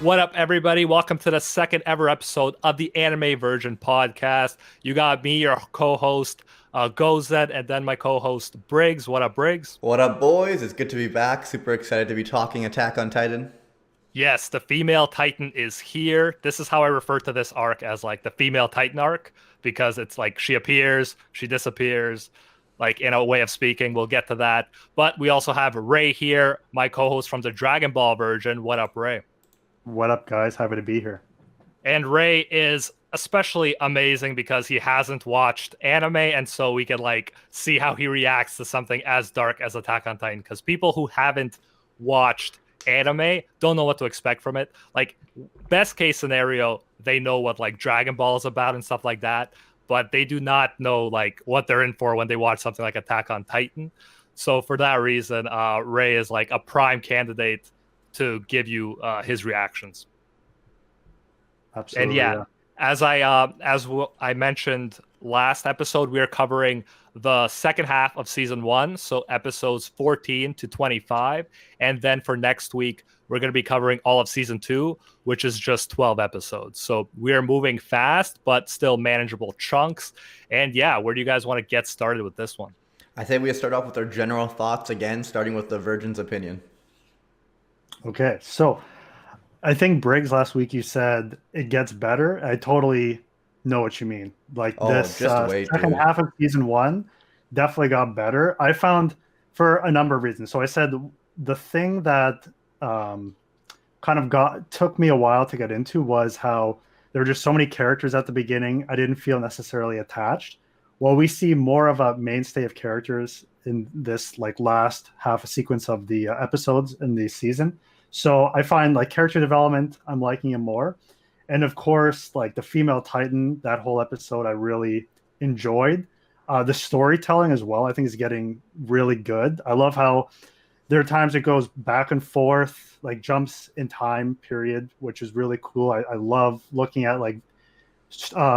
What up, everybody? Welcome to the second ever episode of the Anime Version podcast. You got me, your co-host, Gozet, and then my co-host, Briggs. What up, Briggs? What up, boys? It's good to be back. Super excited to be talking Attack on Titan. Yes, the female Titan is here. This is how I refer to this arc as like the female Titan arc because it's like she appears, she disappears, like in a way of speaking. We'll get to that. But we also have Ray here, my co-host from the Dragon Ball version. What up, Ray? What up, guys? Happy to be here. And Ray is especially amazing because he hasn't watched anime, and so we can like see how he reacts to something as dark as Attack on Titan. Because people who haven't watched anime don't know what to expect from it. Like, best case scenario, they know what like Dragon Ball is about and stuff like that, but they do not know like what they're in for when they watch something like Attack on Titan. So for that reason, Ray is like a prime candidate to give you his reactions. Absolutely. And I mentioned last episode, we are covering the second half of season 1, so episodes 14 to 25, and then for next week we're going to be covering all of season 2, which is just 12 episodes. So we are moving fast but still manageable chunks. And yeah, where do you guys want to get started with this one? I think we start off with our general thoughts again, starting with the Virgin's opinion. Okay, so I think Briggs, last week you said it gets better. I totally know what you mean. Like this second half of season 1 definitely got better. I found for a number of reasons. So I said the thing that took me a while to get into was how there were just so many characters at the beginning. I didn't feel necessarily attached. Well, we see more of a mainstay of characters in this like last half a sequence of the episodes in the season. So I find like character development, I'm liking it more. And of course, like the female Titan, that whole episode I really enjoyed. The storytelling as well, I think is getting really good. I love how there are times it goes back and forth, like jumps in time period, which is really cool. I love looking at like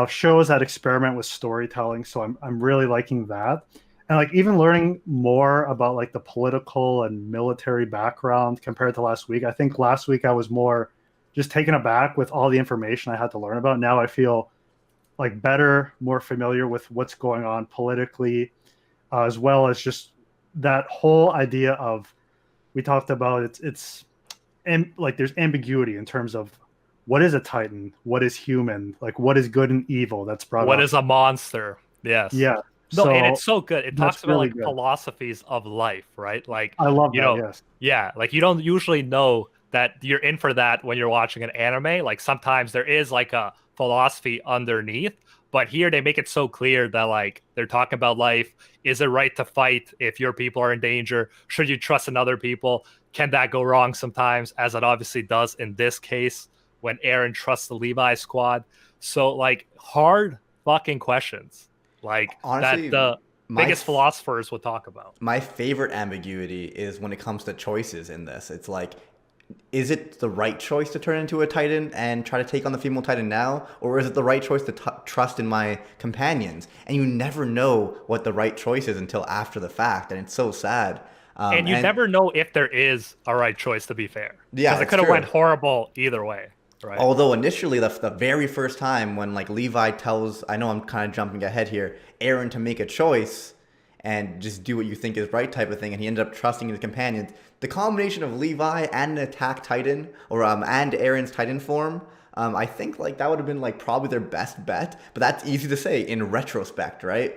shows that experiment with storytelling. So I'm really liking that. And like even learning more about like the political and military background compared to last week. I think last week I was more just taken aback with all the information I had to learn about. Now I feel like better, more familiar with what's going on politically, as well as just that whole idea of, we talked about and like there's ambiguity in terms of what is a Titan, what is human, like what is good and evil that's brought up. What is a monster? Yes. Yeah. No, and it's so good. It talks about really like good. philosophies of life, right? Like I love that, yes. Yeah, like you don't usually know that you're in for that when you're watching an anime. Like sometimes there is like a philosophy underneath, but here they make it so clear that like they're talking about life. Is it right to fight if your people are in danger? Should you trust in other people? Can that go wrong sometimes, as it obviously does in this case when Eren trusts the Levi squad? So like hard fucking questions. Like honestly, that the biggest philosophers would talk about. My favorite ambiguity is when it comes to choices in this. It's like, is it the right choice to turn into a Titan and try to take on the female Titan now? Or is it the right choice to trust in my companions? And you never know what the right choice is until after the fact. And it's so sad. And you never know if there is a right choice, to be fair. Yeah, because it could have went horrible either way. Right. Although initially, the very first time when like Levi tells, I know I'm kind of jumping ahead here, Eren to make a choice and just do what you think is right type of thing, and he ended up trusting his companions. The combination of Levi and an attack Titan, or and Eren's Titan form, I think like that would have been like probably their best bet. But that's easy to say in retrospect, right?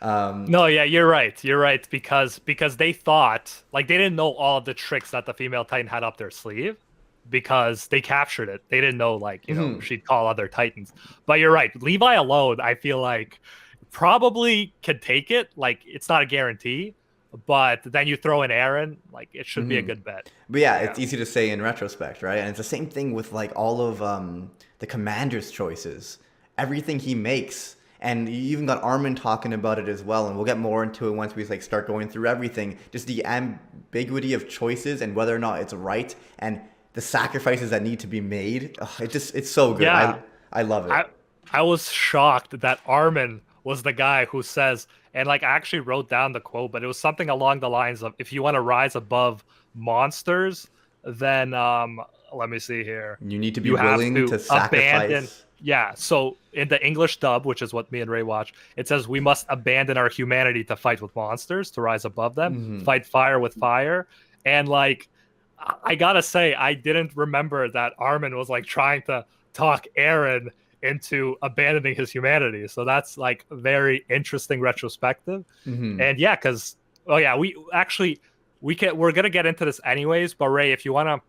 No, yeah, you're right. You're right because they thought like they didn't know all of the tricks that the female Titan had up their sleeve. Because they captured it. They didn't know, like, you know, she'd call other Titans. But you're right. Levi alone, I feel like, probably could take it. Like, it's not a guarantee. But then you throw in Eren, like, it should be a good bet. But yeah, it's easy to say in retrospect, right? And it's the same thing with, like, all of the commander's choices. Everything he makes. And you even got Armin talking about it as well. And we'll get more into it once we, like, start going through everything. Just the ambiguity of choices and whether or not it's right. And the sacrifices that need to be made. It's so good. Yeah. I love it. I was shocked that Armin was the guy who says, and like I actually wrote down the quote, but it was something along the lines of, if you want to rise above monsters, then let me see here. You need to be You have willing to to abandon. sacrifice. Yeah, so in the English dub, which is what me and Ray watch, it says we must abandon our humanity to fight with monsters, to rise above them, fight fire with fire. And like, I gotta say, I didn't remember that Armin was like trying to talk Eren into abandoning his humanity. So that's like very interesting retrospective. And yeah, because we're gonna get into this anyways. But Ray, if you want to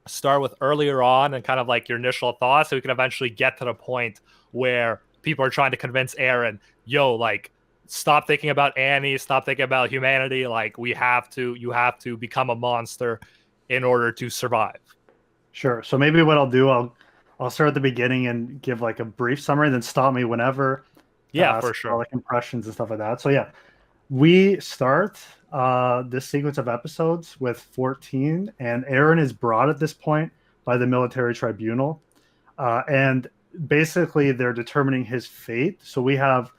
start with earlier on and kind of like your initial thoughts, so we can eventually get to the point where people are trying to convince Eren, yo, like, stop thinking about Annie, stop thinking about humanity. Like, you have to become a monster in order to survive. Sure. So maybe what I'll do, I'll start at the beginning and give like a brief summary, then stop me whenever. Yeah, for sure. Like impressions and stuff like that. So yeah, we start this sequence of episodes with 14, and Eren is brought at this point by the military tribunal, and basically they're determining his fate. So we have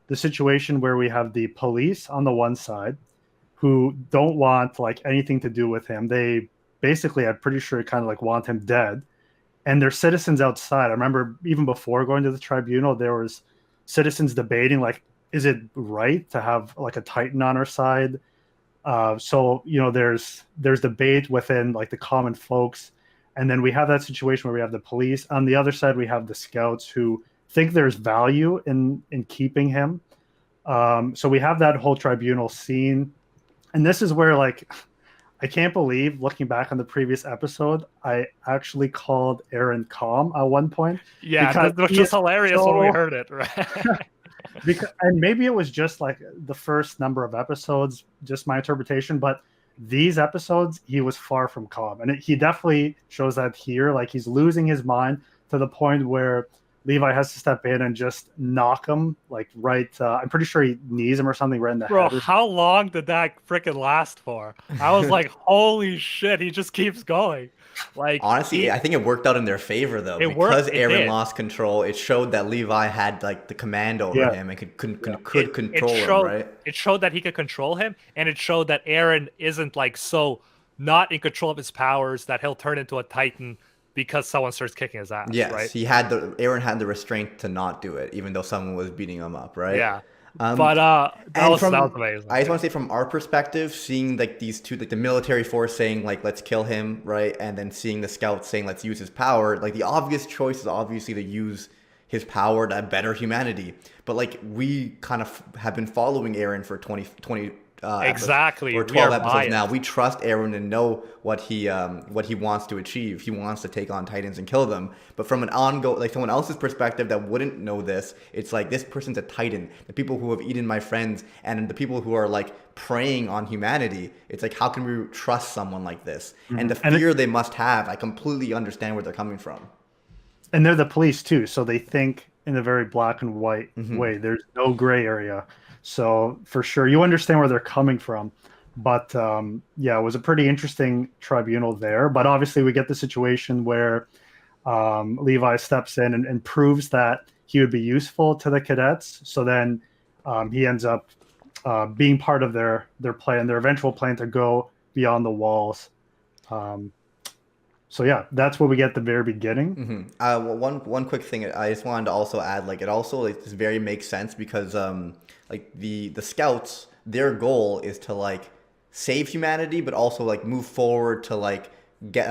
the situation where we have the police on the one side who don't want like anything to do with him. They basically, I'm pretty sure, kind of like want him dead. And there's citizens outside. I remember even before going to the tribunal, there was citizens debating like, is it right to have like a Titan on our side? So there's debate within like the common folks, and then we have that situation where we have the police on the other side. We have the scouts who think there's value in keeping him. So we have that whole tribunal scene, and this is where like I can't believe, looking back on the previous episode, I actually called Eren calm at one point. Yeah, which was hilarious when we heard it, right? And maybe it was just like the first number of episodes, just my interpretation, but these episodes, he was far from calm. And he definitely shows that here. Like, he's losing his mind to the point where Levi has to step in and just knock him, like, right. I'm pretty sure he knees him or something right in the head. Bro, how long did that freaking last for? I was like, holy shit, he just keeps going. Like, honestly, I think it worked out in their favor though, because Eren lost control. It showed that Levi had like the command over him and could control him, right? It showed that he could control him, and it showed that Eren isn't like so not in control of his powers that he'll turn into a Titan because someone starts kicking his ass. Yes, right? Eren had the restraint to not do it, even though someone was beating him up, right? Yeah. But that was amazing. I just want to say, from our perspective, seeing like these two, like the military force saying like let's kill him, right, and then seeing the scouts saying let's use his power, like the obvious choice is obviously to use his power to better humanity. But like, we kind of have been following Eren for 20 exactly or 12 episodes now. We trust Eren and know what he wants to achieve. He wants to take on Titans and kill them. But from an like someone else's perspective that wouldn't know this, it's like, this person's a Titan. The people who have eaten my friends and the people who are like preying on humanity, it's like, how can we trust someone like this? And the fear they must have, I completely understand where they're coming from. And they're the police too, so they think in a very black and white way. There's no gray area. So for sure, you understand where they're coming from. But yeah, it was a pretty interesting tribunal there. But obviously, we get the situation where Levi steps in and proves that he would be useful to the cadets. So then he ends up being part of their plan, their eventual plan to go beyond the walls. So yeah, that's what we get at the very beginning. Well, one quick thing I just wanted to also add, like, it also like this very makes sense because like the scouts, their goal is to like save humanity, but also like move forward to like get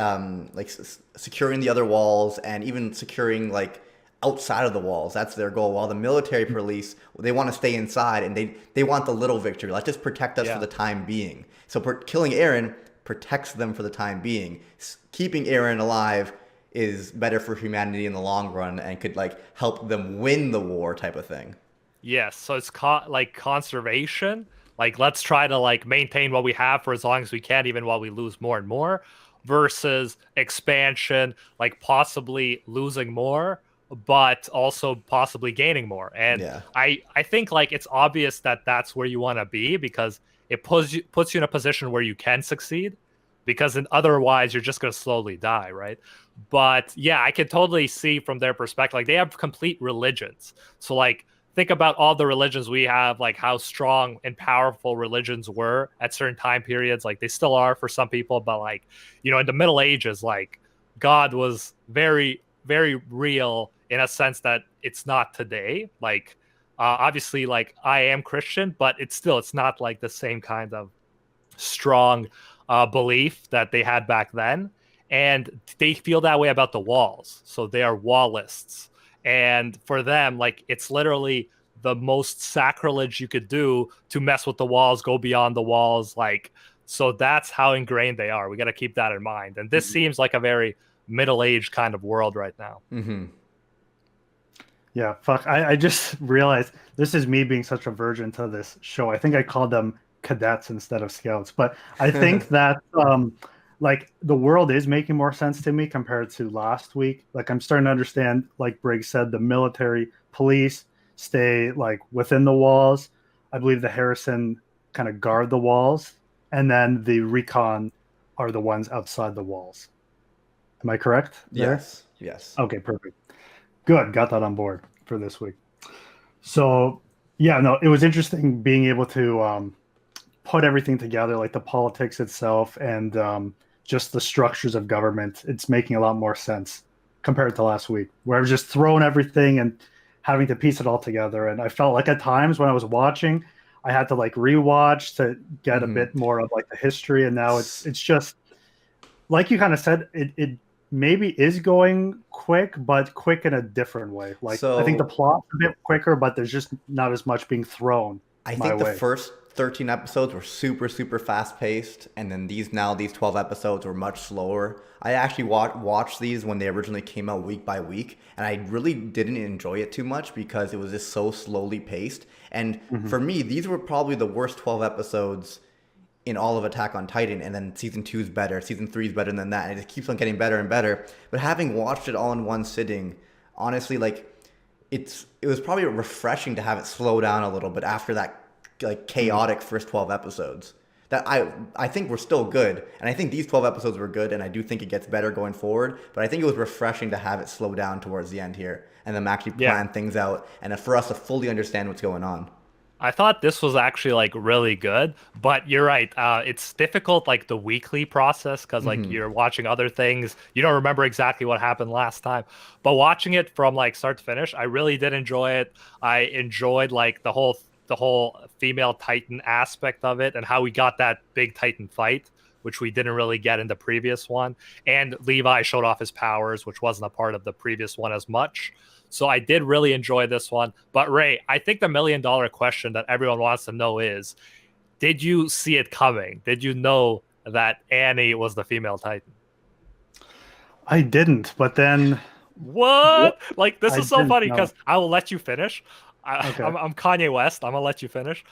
securing the other walls and even securing like outside of the walls. That's their goal. While the military police, they want to stay inside and they want the little victory. Let's just protect us for the time being. So killing Eren protects them for the time being. Keeping Eren alive is better for humanity in the long run and could like help them win the war, type of thing. Yes, so it's like conservation. Like, let's try to like maintain what we have for as long as we can, even while we lose more and more, versus expansion, like possibly losing more, but also possibly gaining more. And I think like it's obvious that that's where you want to be, because it puts you in a position where you can succeed, because otherwise you're just going to slowly die, right? But yeah, I can totally see from their perspective, like they have complete religions. So like think about all the religions we have, like how strong and powerful religions were at certain time periods. Like they still are for some people, but like, in the Middle Ages, like God was very, very real in a sense that it's not today. Like, obviously, like I am Christian, but it's not like the same kind of strong belief that they had back then. And they feel that way about the walls. So they are wallists. And for them, like it's literally the most sacrilege you could do to mess with the walls, go beyond the walls. Like, so that's how ingrained they are. We got to keep that in mind. And this seems like a very middle-aged kind of world right now. Mm-hmm. Yeah, fuck. I just realized this is me being such a virgin to this show. I think I called them cadets instead of scouts. But I think that like the world is making more sense to me compared to last week. Like I'm starting to understand, like Briggs said, the military police stay like within the walls. I believe the Harrison kind of guard the walls, and then the recon are the ones outside the walls. Am I correct there? Yes. Yes. Okay, perfect. Good. Got that on board for this week. So yeah, no, it was interesting being able to put everything together, like the politics itself and just the structures of government. It's making a lot more sense compared to last week, where I was just throwing everything and having to piece it all together. And I felt like at times when I was watching, I had to like rewatch to get a bit more of like the history. And now it's just like you kind of said, it maybe is going quick, but quick in a different way. Like I think the plot's a bit quicker, but there's just not as much being thrown. I think the first 13 episodes were super, super fast paced, and then these 12 episodes were much slower. I actually watched these when they originally came out week by week, and I really didn't enjoy it too much because it was just so slowly paced. And for me, these were probably the worst 12 episodes in all of Attack on Titan, and then season 2 is better, season 3 is better than that, and it just keeps on getting better and better. But having watched it all in one sitting, honestly, like it was probably refreshing to have it slow down a little bit after that like chaotic first 12 episodes that I think were still good, and I think these 12 episodes were good, and I do think it gets better going forward, but I think it was refreshing to have it slow down towards the end here and them actually plan things out and for us to fully understand what's going on. I thought this was actually like really good, but you're right. It's difficult, like the weekly process, because like you're watching other things. You don't remember exactly what happened last time, but watching it from like start to finish, I really did enjoy it. I enjoyed like the whole female Titan aspect of it and how we got that big Titan fight, which we didn't really get in the previous one. And Levi showed off his powers, which wasn't a part of the previous one as much. So I did really enjoy this one. But Ray, I think the $1 million question that everyone wants to know is, did you see it coming? Did you know that Annie was the female Titan? I didn't, but then... What? Like, this is so funny because know. I will let you finish. Okay. I'm Kanye West. I'm gonna let you finish.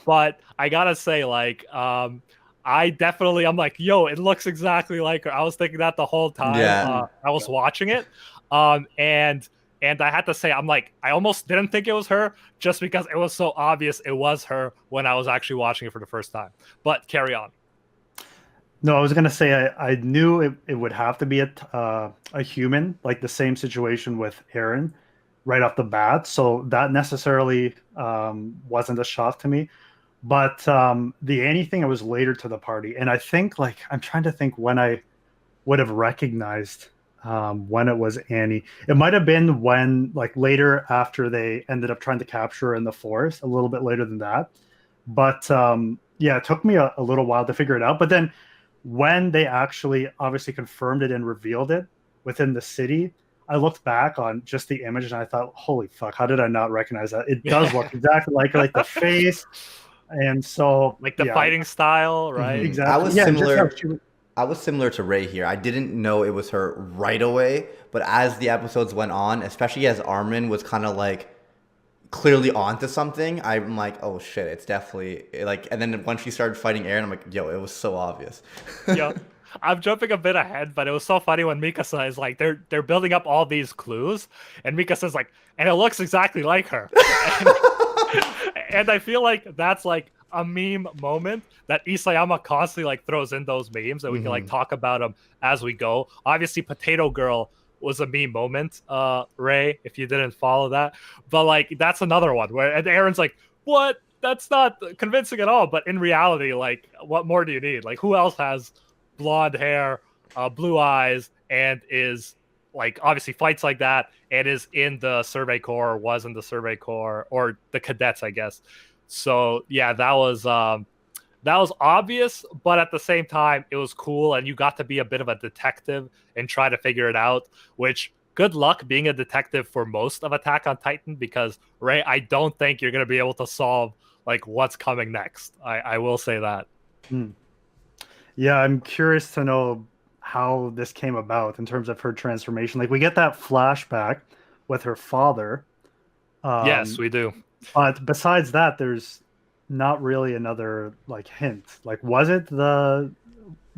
But I gotta say, like, I'm like, yo, it looks exactly like her. I was thinking that the whole time I was watching it. And I had to say, I'm like, I almost didn't think it was her just because it was so obvious it was her when I was actually watching it for the first time. But carry on. No, I was going to say I knew it would have to be a human, like the same situation with Eren right off the bat. So that necessarily wasn't a shock to me. But the Annie thing, I was later to the party. And I think, like, I'm trying to think when I would have recognized when it was Annie. It might have been when, like, later after they ended up trying to capture her in the forest, a little bit later than that. But yeah, it took me a little while to figure it out. But then when they actually obviously confirmed it and revealed it within the city, I looked back on just the image and I thought, holy fuck, how did I not recognize that? It does look exactly like her, like the face. And so, like the fighting style, right? Exactly. I was similar to Ray here. I didn't know it was her right away, but as the episodes went on, especially as Armin was kind of like clearly onto something, I'm like, oh shit, it's definitely like. And then when she started fighting Eren, I'm like, yo, it was so obvious. Yeah, I'm jumping a bit ahead, but it was so funny when Mikasa is like, they're building up all these clues, and Mikasa's like, and it looks exactly like her. And I feel like that's like a meme moment that Isayama constantly like throws in those memes, and we can like talk about them as we go. Obviously, Potato Girl was a meme moment, Ray, if you didn't follow that. But like that's another one where and Aaron's like, what? That's not convincing at all. But in reality, like, what more do you need? Like, who else has blonde hair, blue eyes, and is like obviously fights like that, and is in the Survey Corps, was in the Survey Corps, or the cadets, I guess. So yeah, that was obvious, but at the same time, it was cool, and you got to be a bit of a detective and try to figure it out. Which good luck being a detective for most of Attack on Titan, because Ray, I don't think you're gonna be able to solve like what's coming next. I will say that. Hmm. Yeah, I'm curious to know how this came about in terms of her transformation. Like we get that flashback with her father, Yes, um, we do. but besides that, there's not really another like hint. Like, was it the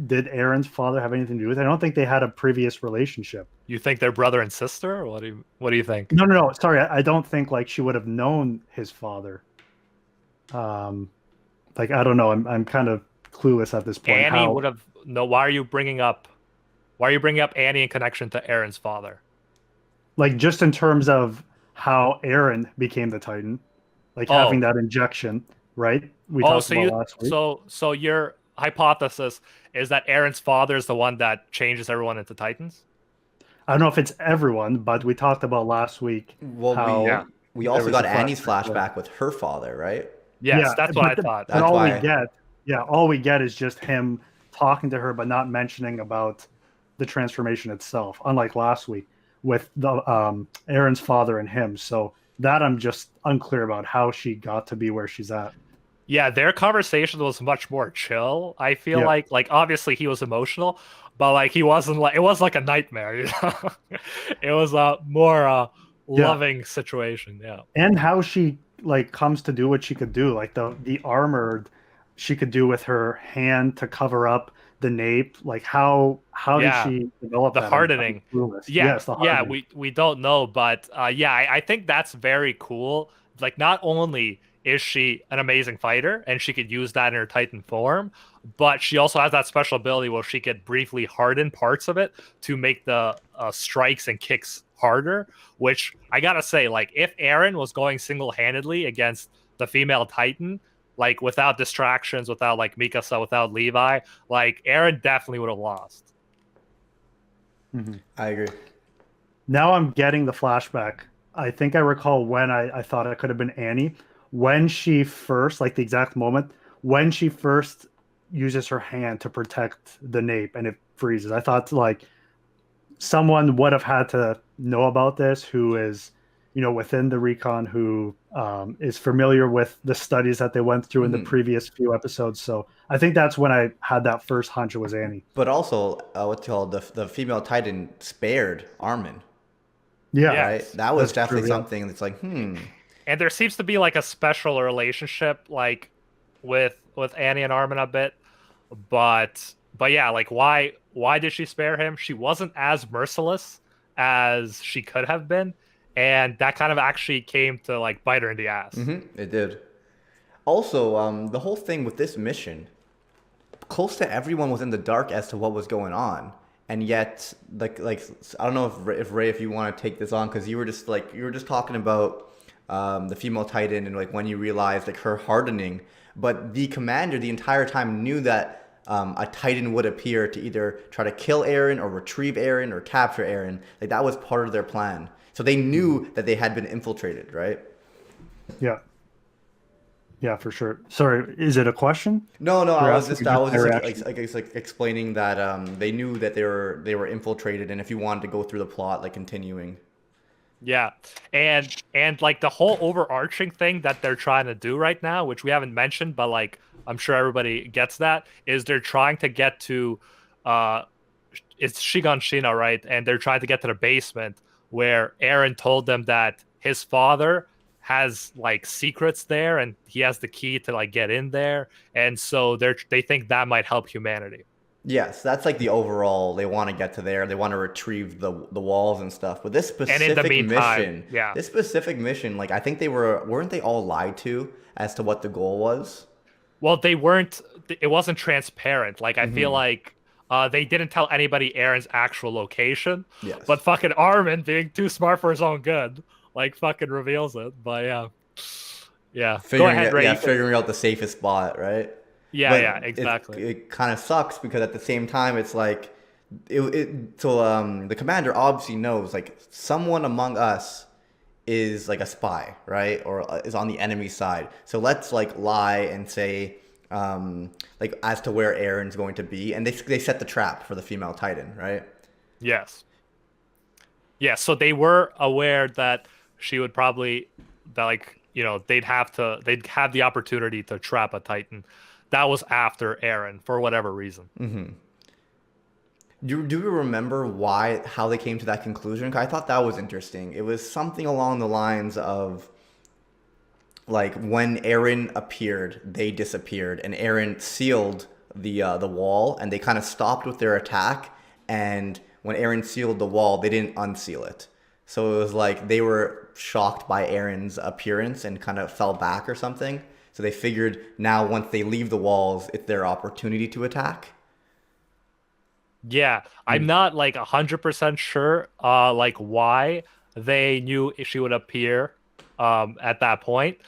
did Aaron's father have anything to do with it? I don't think they had a previous relationship. You think they're brother and sister? Or what do you think? No, no, no. Sorry, I don't think like she would have known his father. Um, like I don't know. I'm kind of clueless at this point. Annie would How have no. Why are you bringing up Annie in connection to Aaron's father? like just in terms of how Aaron became the Titan, like having Oh, that injection, right? We oh, talked so about you last week. so your hypothesis is that Aaron's father is the one that changes everyone into Titans? I don't know if it's everyone, but we talked about last week Well, how Yeah. we there also was a got Annie's flashback there. flashback with her father, right? Yes, Yeah, that's what I thought. but That's all we why. get, yeah, all we get is just him talking to her, but not mentioning about the transformation itself. Unlike last week with the Aaron's father and him. So that I'm just unclear about how she got to be where she's at. Yeah, their conversation was much more chill. I feel Yeah, like obviously he was emotional, but like he wasn't like it was like a nightmare, you know. It was a more yeah, loving situation. Yeah. and how she like comes to do what she could do, like the armored she could do with her hand to cover up the nape. Like how did Yeah. she develop The that? I'm hardening. clueless. Yeah, Yes, the yeah, hardening. we don't know, but yeah, I think that's very cool. Like, not only is she an amazing fighter and she could use that in her Titan form, but she also has that special ability where she could briefly harden parts of it to make the strikes and kicks harder. Which I gotta say, like, if Eren was going single-handedly against the female Titan, like without distractions, without like Mikasa, without Levi, like Eren definitely would have lost. Mhm. I agree. Now I'm getting the flashback. I think I recall when I thought it could have been Annie. When she first, like the exact moment, when she first uses her hand to protect the nape and it freezes. I thought like someone would have had to know about this who is, within the recon, who is familiar with the studies that they went through in the Hmm. previous few episodes. So I think that's when I had that first hunch it was Annie. But also, what's it called the female Titan spared Armin, Yeah, right? Yes. That was that's definitely true. Yeah. something that's like, hmm. And there seems to be like a special relationship like with Annie and Armin a bit, but yeah, like why did she spare him? She wasn't as merciless as she could have been, and that kind of actually came to like bite her in the ass. It did. Also, the whole thing with this mission, close to everyone was in the dark as to what was going on, and yet, like I don't know if Ray, if you want to take this on, because you were just talking about the female Titan and like when you realized like her hardening, but the commander the entire time knew that a Titan would appear to either try to kill Eren or retrieve Eren or capture Eren. Like that was part of their plan. So they Mhm. knew that they had been infiltrated, right? Yeah. Yeah, for sure. Sorry, is it a question No, no, you're asking, or I just was my just reaction? like explaining that they knew that they were infiltrated, and if you wanted to go through the plot, like continuing. Yeah. And like the whole overarching thing that they're trying to do right now, which we haven't mentioned, but like I'm sure everybody gets that, is they're trying to get to uh it's Shiganshina, right? And they're trying to get to the basement where Eren told them that his father has like secrets there and he has the key to like get in there. And so they think that might help humanity. Yes, that's like the overall. They want to get to there. They want to retrieve the walls and stuff. But And in the meantime, yeah. this specific mission, like I think they weren't they all lied to as to what the goal was? Well, they weren't. It wasn't transparent. Like I feel like They didn't tell anybody Eren's actual location, Yes. but fucking Armin, being too smart for his own good, like fucking reveals it. But yeah. Go ahead, Ray. Figuring out the safest spot, right? Yeah, But exactly. it kind of sucks because at the same time it's like the commander obviously knows like someone among us is like a spy, right? Or is on the enemy side. So let's like lie and say like as to where Eren's going to be, and they set the trap for the female Titan, right? Yes. Yeah, so they were aware that she would probably that like, they'd have the opportunity to trap a Titan. That was after Eren for whatever reason. Do you remember how they came to that conclusion? 'Cause I thought that was interesting. It was something along the lines of like when Eren appeared, they disappeared, and Eren sealed the wall, and they kind of stopped with their attack. And when Eren sealed the wall, they didn't unseal it. So it was like they were shocked by Eren's appearance and kind of fell back or something. So they figured now once they leave the walls, it's their opportunity to attack. Yeah, I'm not like 100% sure like why they knew she would appear at that point.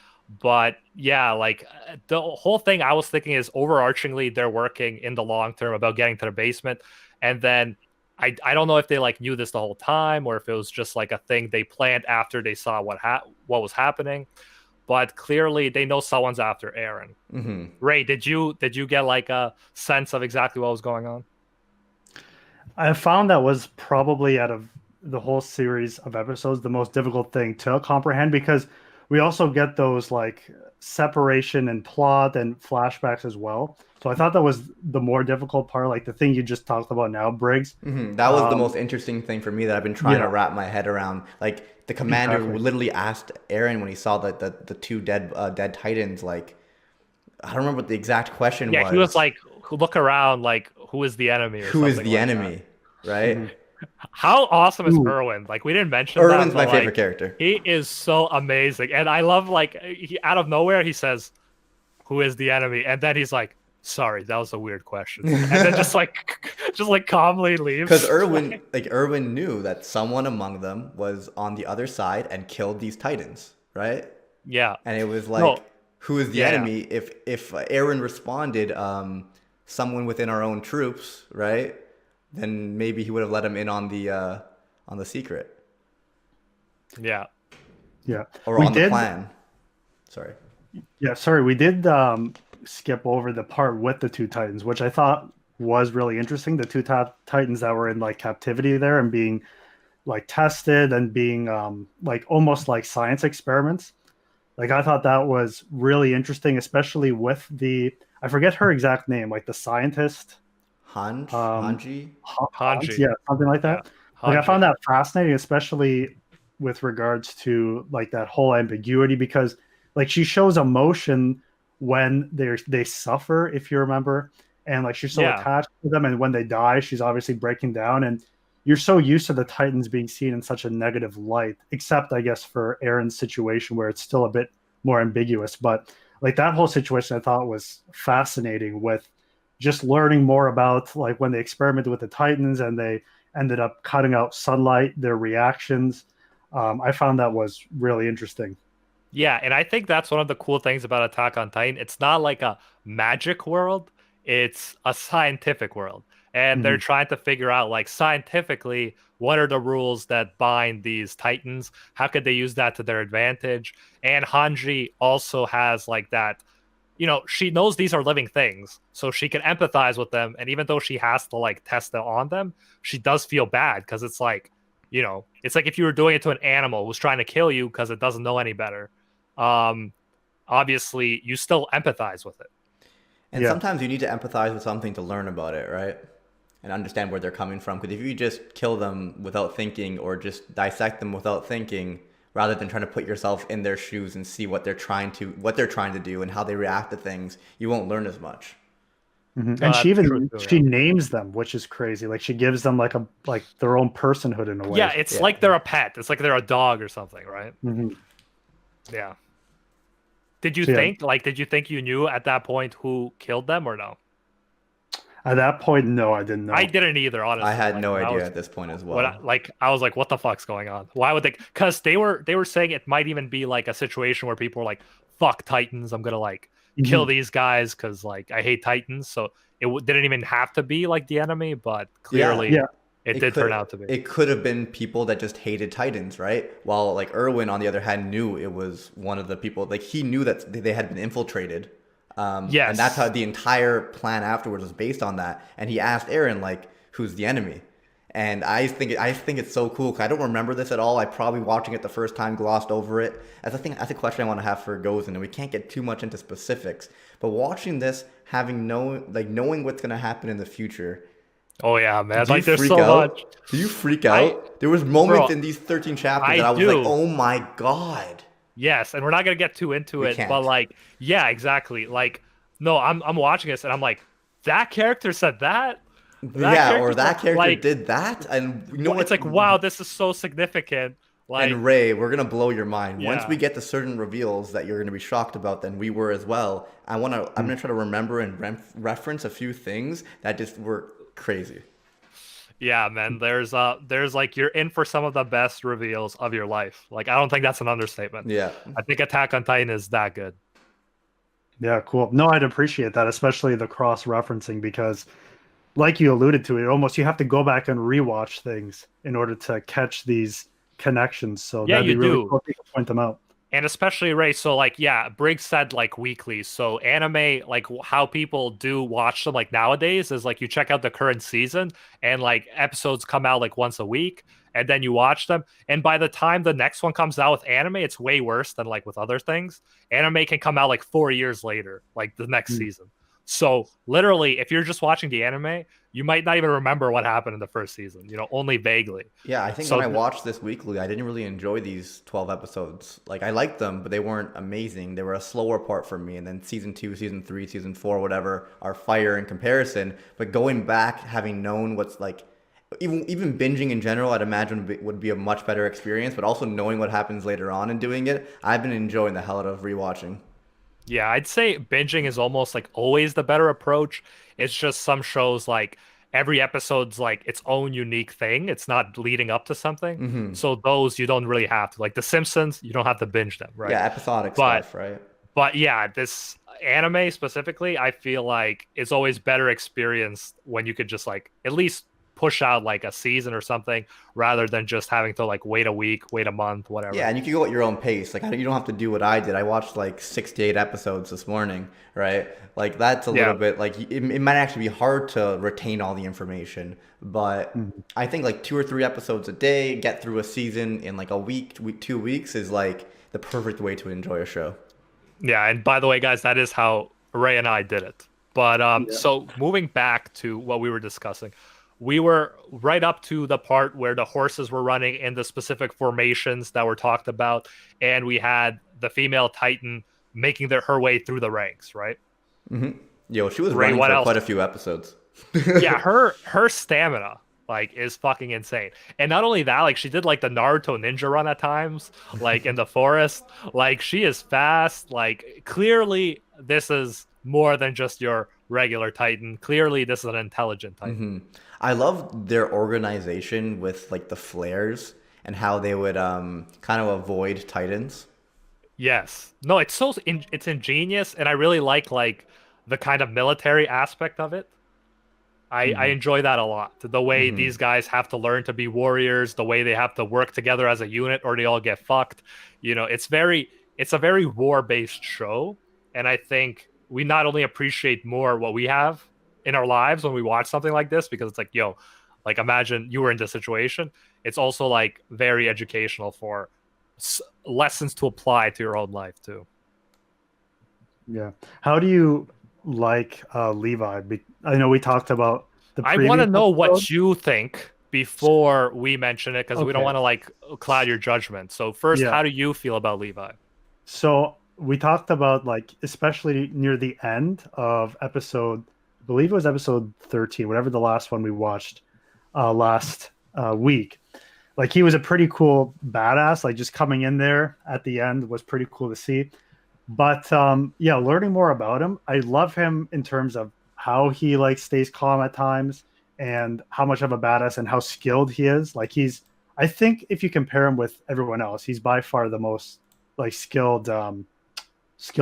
But yeah, like the whole thing I was thinking is overarchingly they're working in the long term about getting to the basement. And then I don't know if they like knew this the whole time or if it was just like a thing they planned after they saw what was happening. But clearly they know someone's after Eren. Ray, did you get like a sense of exactly what was going on? I found that was probably out of the whole series of episodes the most difficult thing to comprehend, because we also get those like separation and plot and flashbacks as well. So I thought that was the more difficult part, like the thing you just talked about now, Briggs. That was the most interesting thing for me that I've been trying to wrap my head around. Like the commander literally asked Eren when he saw the two dead Titans, like I don't remember what the exact question was. Yeah, he was like, look around, like, who is the enemy? Who is the enemy, right? How awesome is Erwin? Like, we didn't mention Erwin's that, my favorite character. He is so amazing. And I love, like, out of nowhere, he says, who is the enemy? And then he's like, sorry, that was a weird question. And then just calmly leaves. Because Erwin knew that someone among them was on the other side and killed these Titans, right? Yeah. And it was like, who is the enemy? If Eren responded, someone within our own troops, right? Then maybe he would have let him in on the secret. Yeah. Or on the plan. Sorry. Yeah, sorry. We did skip over the part with the two Titans, which I thought was really interesting. The two Titans that were in like captivity there and being like tested and being like almost like science experiments. Like I thought that was really interesting, especially with I forget her exact name, like the scientist. Hanji? Yeah, something like that. Yeah, like I found that fascinating, especially with regards to like that whole ambiguity, because like she shows emotion when they suffer, if you remember, and like she's so attached to them, and when they die, she's obviously breaking down, and you're so used to the Titans being seen in such a negative light, except I guess for Eren's situation where it's still a bit more ambiguous. But like that whole situation I thought was fascinating, with just learning more about like when they experimented with the Titans and they ended up cutting out sunlight, their reactions. I found that was really interesting. Yeah, and I think that's one of the cool things about Attack on Titan. It's not like a magic world, it's a scientific world. And they're trying to figure out, like, scientifically, what are the rules that bind these Titans? How could they use that to their advantage? And Hanji also has, like, that, she knows these are living things, so she can empathize with them. And even though she has to, like, test it on them, she does feel bad because it's like, it's like if you were doing it to an animal who's trying to kill you because it doesn't know any better. Obviously, you still empathize with it. And sometimes you need to empathize with something to learn about it, right? And understand where they're coming from. Because if you just kill them without thinking or just dissect them without thinking, rather than trying to put yourself in their shoes and see what they're trying to do and how they react to things, you won't learn as much. And she names them, which is crazy. Like she gives them like their own personhood in a way. Yeah, it's like they're a pet. It's like they're a dog or something, right? Yeah. Did you think you knew at that point who killed them or no? At that point, no, I didn't I know. didn't either, honestly. I had Like, no when I idea was at this point as when well. I was like, what the fuck's going on? Why would they? Because they were saying it might even be like a situation where people were like, "Fuck Titans, I'm gonna like kill Mhm. these guys because like I hate Titans." So it didn't even have to be like the enemy, but Yeah, clearly Yeah, it did turn out to be. it could have been people that just hated Titans, right? While like Irwin, on the other hand, knew it was one of the people. Like he knew that they had been infiltrated, and that's how Yes. the entire plan afterwards was based on that. And he asked Eren like, "Who's the enemy?" And I think it's so cool 'cause I don't remember this at all. I probably watching it the first time glossed over it. That's a question I want to have for Gozen, and we can't get too much into specifics. But watching this, knowing what's gonna happen in the future. Oh yeah, man. Do you Like there's freak so much. out? Do you freak I out? There was moments bro, in these 13 chapters I that I was like, do. "Oh my God." Yes, and we're not gonna get too into We it, but can't. like, yeah, exactly. Like, no, I'm watching this and I'm like, that character said that. That Yeah, character or said that character like, did that, and you know it's what? like, wow, this is so significant. And Like, Ray, we're gonna blow your mind. Once we yeah, get to certain reveals that you're gonna be shocked about, then we were as well. I'm gonna try to remember and reference a few things that just were crazy. yeah, man. There's like you're in for some of the best reveals of your life. Like, I don't think that's an understatement. Yeah. I think Attack on Titan is that good. yeah, cool. No, I'd appreciate that, especially the cross referencing, because like you alluded to, it almost you have to go back and rewatch things in order to catch these connections. So Yeah, that'd you be really do. cool if you could point them out. And especially Ray, so like yeah, Briggs said like weekly. So anime, like how people do watch them like nowadays is like you check out the current season and like episodes come out like once a week and then you watch them. And by the time the next one comes out with anime, it's way worse than like with other things. Anime can come out like 4 years later, like the next Mm. season. So literally, if you're just watching the anime, you might not even remember what happened in the first season, only vaguely. Yeah, I think when So I watched this weekly, I didn't really enjoy these 12 episodes. Like, I liked them, but they weren't amazing. They were a slower part for me. And then season two, season three, season four, whatever, are fire in comparison. But going back, having known what's like, even binging in general, I'd imagine would be a much better experience. But also knowing what happens later on and doing it, I've been enjoying the hell out of rewatching. yeah, I'd say binging is almost like always the better approach. It's just some shows like every episode's like its own unique thing. It's not leading up to something. Hmm. So those you don't really have to. Like The Simpsons, you don't have to binge them, right? Yeah, episodic But stuff, right? but yeah, this anime specifically, I feel like it's always better experienced when you could just like at least push out like a season or something rather than just having to like wait a week, wait a month, Yeah, whatever. and you can go at your own pace. Like you don't have to do what I did. I watched like 6 to 8 episodes this morning, right? Like that's a little Yeah. bit like it might actually be hard to retain all the information, but Mhm. I think like 2 or 3 episodes a day, get through a season in like a week, 2 weeks is like the perfect way to enjoy a show. Yeah, and by the way, guys, that is how Ray and I did it. But Yeah. so moving back to what we were discussing, we were right up to the part where the horses were running in the specific formations that were talked about, and we had the female Titan making her way through the ranks, right? Hmm. Yo, she was Ray, running what for else? quite a few episodes. Yeah, her stamina like is fucking insane. And not only that, like she did like the Naruto ninja run at times, like in the forest. Like she is fast. Like clearly this is more than just your regular Titan. Clearly this is an intelligent Titan. Hmm. I love their organization with like the flares and how they would kind of avoid Titans. Yes. No, it's ingenious and I really like the kind of military aspect of it. I Hmm. enjoy that a lot. The way Hmm. these guys have to learn to be warriors, the way they have to work together as a unit or they all get fucked. It's a very war-based show. And I think we not only appreciate more what we have in our lives when we watch something like this, because it's like, yo, like imagine you were in this situation. It's also like very educational for lessons to apply to your own life too. Yeah. How do you like Levi? I know we talked about the I want to previous know episode. what you think before we mention it because we don't Okay. want to like cloud your judgment. So first, Yeah. how do you feel about Levi? So we talked about like especially near the end of episode, I believe it was episode 13, whatever the last one we watched last week. Like he was a pretty cool badass. Like just coming in there at the end was pretty cool to see. But yeah, learning more about him, I love him in terms of how he like stays calm at times and how much of a badass and how skilled he is. Like he's, I think if you compare him with everyone else, he's by far the most like skilled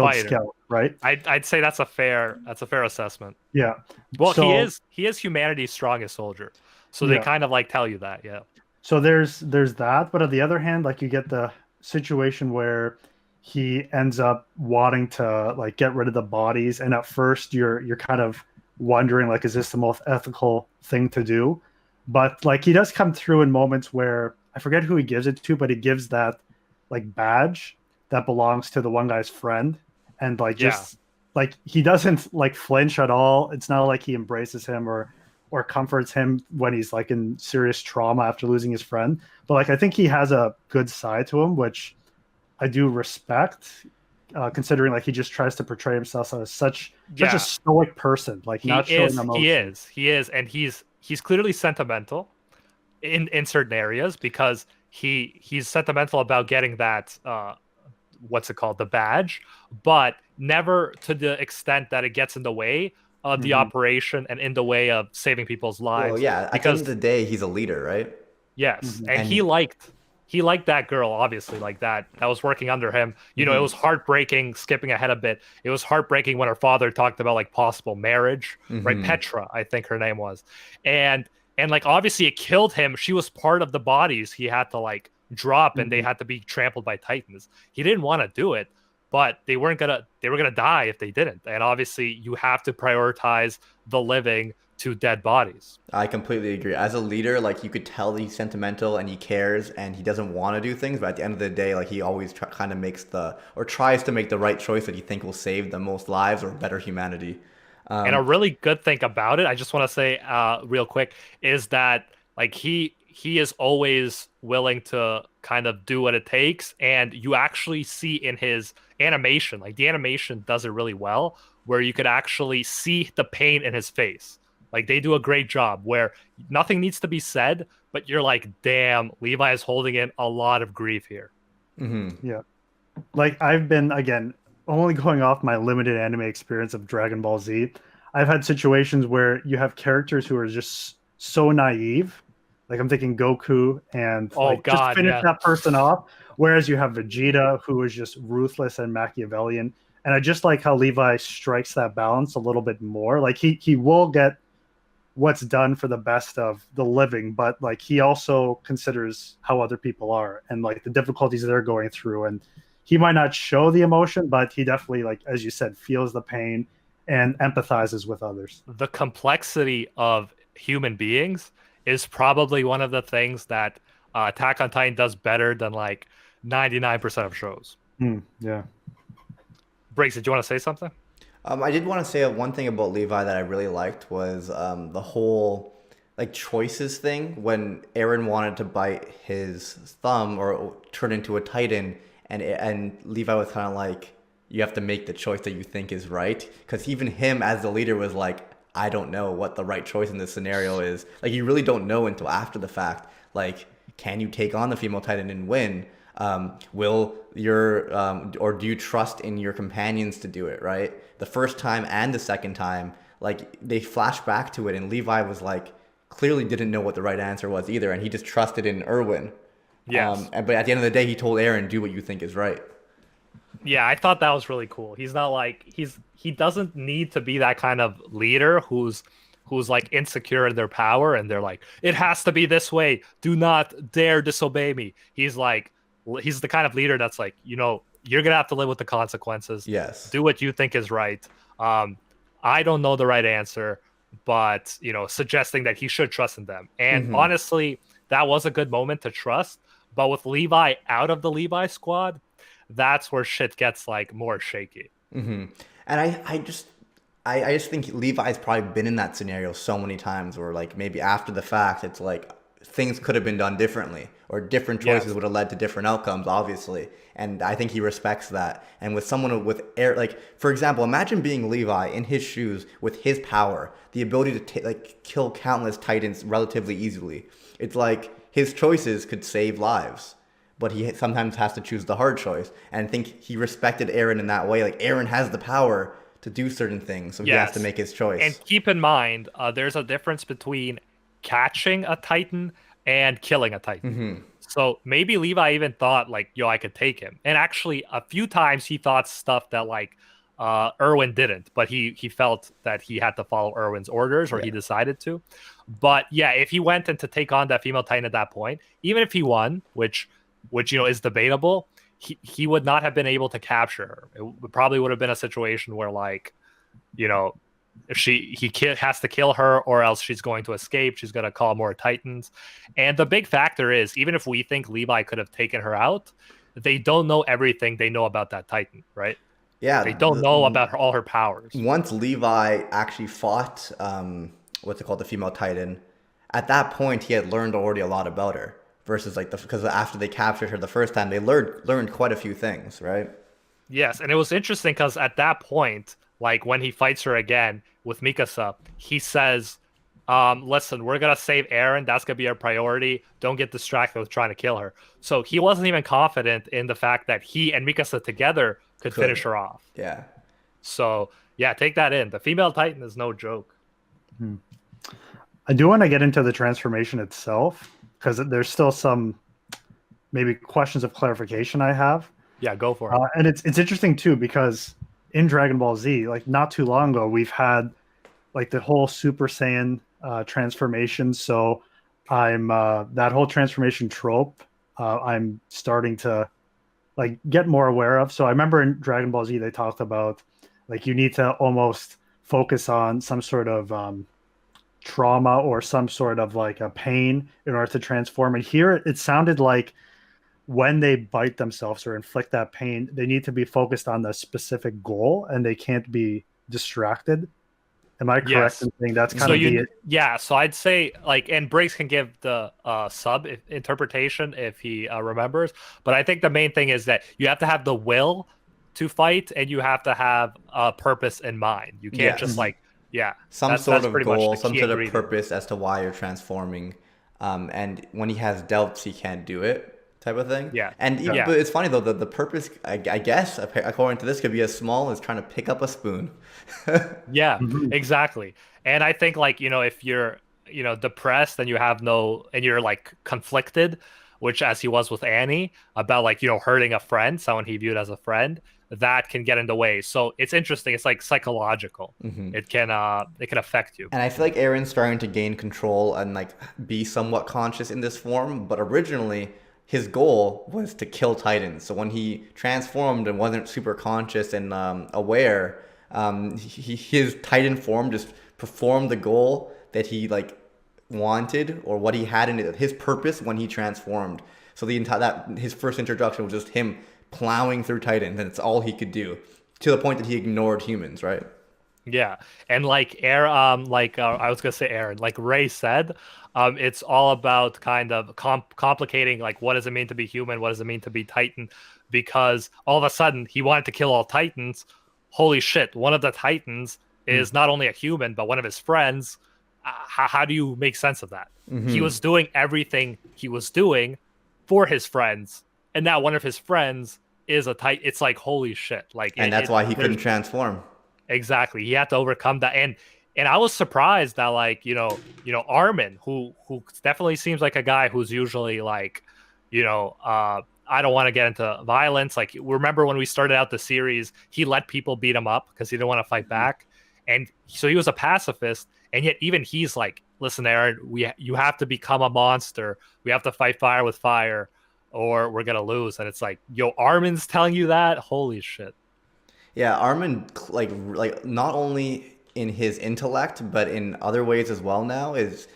Fighter. scout, right? I'd say that's a fair assessment. Yeah. Well, he So is humanity's strongest soldier. So they yeah. kind of like tell you that, yeah. So there's that, but on the other hand, like you get the situation where he ends up wanting to like get rid of the bodies, and at first you're kind of wondering like, is this the most ethical thing to do? But like he does come through in moments where I forget who he gives it to, but he gives that like badge that belongs to the one guy's friend, and like Yeah. just like he doesn't like flinch at all. It's not like he embraces him or comforts him when he's like in serious trauma after losing his friend. But like I think he has a good side to him, which I do respect, considering like he just tries to portray himself as such a Yeah. stoic person, like He not showing is, he emotion. is, he is, and he's clearly sentimental in certain areas because he's sentimental about getting that what's it called, the badge, but never to the extent that it gets in the way of the Hmm. operation and in the way of saving people's Well, lives. yeah, at the end of Because the day, he's a leader, right? yes, Hmm. and And he liked that girl, obviously, like that was working under him. It mhm, was heartbreaking, skipping ahead a bit. It was heartbreaking when her father talked about like possible marriage, right? mhm, Petra, I think her name was. And like obviously it killed him. She was part of the bodies he had to like drop and they Hmm. had to be trampled by titans. He didn't want to do it, but they were gonna die if they didn't. And obviously you have to prioritize the living to dead bodies. I completely agree. As a leader, like you could tell that he's sentimental and he cares and he doesn't want to do things, but at the end of the day, like he always kind of makes the or tries to make the right choice that he think will save the most lives or better humanity. And a Um, really good thing about it, I just want to say real quick, is that like he is always willing to kind of do what it takes, and you actually see in his animation, like the animation does it really well, where you could actually see the pain in his face. Like they do a great job where nothing needs to be said, but you're like, damn, Levi is holding in a lot of grief here. mhm. Yeah. Like I've been again only going off my limited anime experience of Dragon Ball Z. I've had situations where you have characters who are just so naive. Like I'm thinking Goku and Oh like just God, finish yeah. that person off. Whereas you have Vegeta who is just ruthless and Machiavellian. And I just like how Levi strikes that balance a little bit more. Like he will get what's done for the best of the living, but like he also considers how other people are and like the difficulties they're going through. And he might not show the emotion, but he definitely, like as you said, feels the pain and empathizes with others. The complexity of human beings is probably one of the things that Attack on Titan does better than like 99% of shows. Yeah. Briggs, did you want to say something? I did want to say one thing about Levi that I really liked was the whole like choices thing when Eren wanted to bite his thumb or turn into a Titan, and Levi was kind of like, you have to make the choice that you think is right, because even him as the leader was like, I don't know what the right choice in this scenario is. Like you really don't know until after the fact. Like, can you take on the female Titan and win? Will your or do you trust in your companions to do it, right? The first time and the second time, like they flash back to it, and Levi was like clearly didn't know what the right answer was either, and he just trusted in Irwin. Yes. But at the end of the day, he told Eren, "Do what you think is right." Yeah, I thought that was really cool. He's not like he doesn't need to be that kind of leader who's like insecure in their power and they're like, it has to be this way. Do not dare disobey me. He's the kind of leader that's like, you're gonna have to live with the consequences. Yes. Do what you think is right. Um, I don't know the right answer, but suggesting that he should trust in them. And Mm-hmm. honestly, that was a good moment to trust. But with Levi out of the Levi squad, that's where shit gets like more shaky. Mm-hmm. And I just think Levi's probably been in that scenario so many times where like maybe after the fact it's like things could have been done differently or different choices Yes. would have led to different outcomes, obviously. And I think he respects that. And with someone with air, like for example, imagine being Levi in his shoes with his power, the ability to like kill countless titans relatively easily. It's like his choices could save lives, but he sometimes has to choose the hard choice. And I think he respected Eren in that way. Like Eren has the power to do certain things, so he has to Yes. make his And choice. keep in mind, there's a difference between catching a Titan and killing a Titan. So maybe Levi even thought like, yo, I could take him. And actually a few times he thought stuff that like Erwin didn't, but he felt that he had to follow Erwin's orders or Yeah. he decided to. But yeah, if he went in to take on that female Titan at that point, even if he won, which is debatable, he would not have been able to capture her. Probably would have been a situation where like, you know, if has to kill her or else she's going to escape. She's going to call more Titans. And the big factor is, even if we think Levi could have taken her out, they don't know everything they know about that Titan, right? They Yeah, don't know about all her powers. once Levi actually fought, what's it called, the female Titan, at that point he had learned already a lot about her. Versus like because after they captured her the first time, they learned quite a few things, right? Yes, and it was interesting because at that point, like when he fights her again with Mikasa, he says, listen, we're gonna save Eren. That's gonna be our priority. Don't get distracted with trying to kill her. So he wasn't even confident in the fact that he and Mikasa together could finish her off. Yeah. So yeah, take that in. The female Titan is no joke. I do want to get into the transformation itself because there's still some maybe questions of clarification I have. Yeah, go for it. And it's interesting too because in Dragon Ball Z, like not too long ago, we've had like the whole Super Saiyan transformation. So I'm that whole transformation trope. I'm starting to like get more aware of. So I remember in Dragon Ball Z they talked about like you need to almost focus on some sort of trauma or some sort of like a pain in order to transform. And here it sounded like when they bite themselves or inflict that pain, they need to be focused on the specific goal and they can't be distracted. Am I correct in saying that's kind of yeah, so I'd say like, and Briggs can give the sub interpretation if he remembers, but I think the main thing is that you have to have the will to fight and you have to have a purpose in mind. You can't just like, some sort of goal, some sort ingredient. of purpose as to why you're transforming. And when he has doubts, he can't do it, type of thing. Yeah. And even, but it's funny though, the purpose, I guess, according to this, could be as small as trying to pick up a spoon. Yeah, exactly. And I think like, if you're, depressed and you have and you're like conflicted, which as he was with Annie about like, hurting a friend, someone he viewed as a friend, that can get in the way. So it's interesting. It's like psychological. It can affect you. And I feel like Eren's starting to gain control and like be somewhat conscious in this form. But originally, his goal was to kill Titans. So when he transformed and wasn't super conscious and aware, his Titan form just performed the goal that he like wanted or what he had in it, his purpose when he transformed. So his first introduction was just him plowing through Titans, and it's all he could do to the point that he ignored humans, right? Yeah, and like I was gonna say Aaron, like Ray said, it's all about kind of complicating like what does it mean to be human, what does it mean to be Titan, because all of a sudden he wanted to kill all Titans. Holy shit! One of the Titans is not only a human but one of his friends. How do you make sense of that? He was doing everything he was doing for his friends, and now one of his friends is a Titan. It's like holy shit! Like, and that's why he couldn't transform. Exactly. He had to overcome that. And I was surprised that like, Armin, who definitely seems like a guy who's usually like, I don't want to get into violence. Like, remember when we started out the series, he let people beat him up because he didn't want to fight back. And so he was a pacifist. And yet even he's like, listen, Eren, you have to become a monster. We have to fight fire with fire or we're going to lose. And it's like, yo, Armin's telling you that? Holy shit. Yeah, Armin, like not only in his intellect, but in other ways as well now, is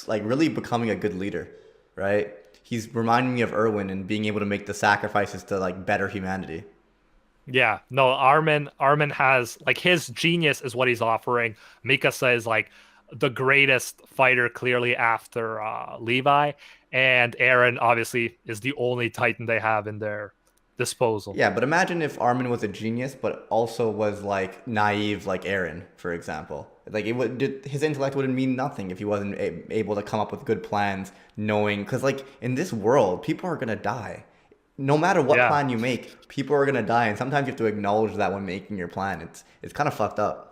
like really becoming a good leader, right? He's reminding me of Erwin and being able to make the sacrifices to like better humanity. Yeah, no, Armin has like his genius is what he's offering. Mikasa is like the greatest fighter clearly after Levi, and Eren obviously is the only Titan they have in their disposal. Yeah, but imagine if Armin was a genius, but also was like naive, like Eren, for example. Like his intellect wouldn't mean nothing if he wasn't able to come up with good plans, knowing because like in this world, people are gonna die. no matter what Yeah. plan you make, people are gonna die, and sometimes you have to acknowledge that when making your plan. It's kind of fucked up.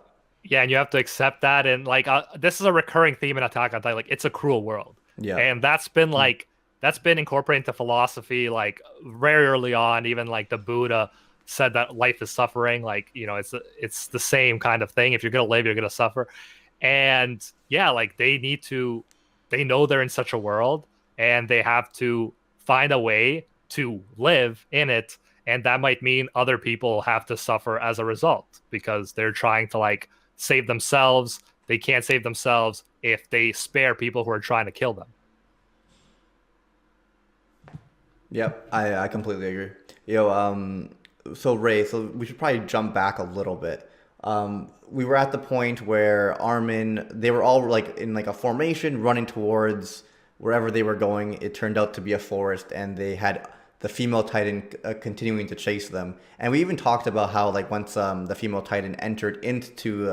Yeah, and you have to accept that. And like, this is a recurring theme in Attack on Titan. Like, it's a cruel world, Yeah. and that's been incorporated into philosophy like very early on. Even like the Buddha said that life is suffering. Like, it's the same kind of thing. If you're gonna live, you're gonna suffer. And yeah, like they know they're in such a world, and they have to find a way to live in it. And that might mean other people have to suffer as a result because they're trying to like save themselves. They can't save themselves if they spare people who are trying to kill them. Yep, I completely agree. Yo, so Ray, so we should probably jump back a little bit. We were at the point where Armin, they were all like in like a formation running towards wherever they were going. It turned out to be a forest, and they had the female Titan continuing to chase them. And we even talked about how like once the female Titan entered into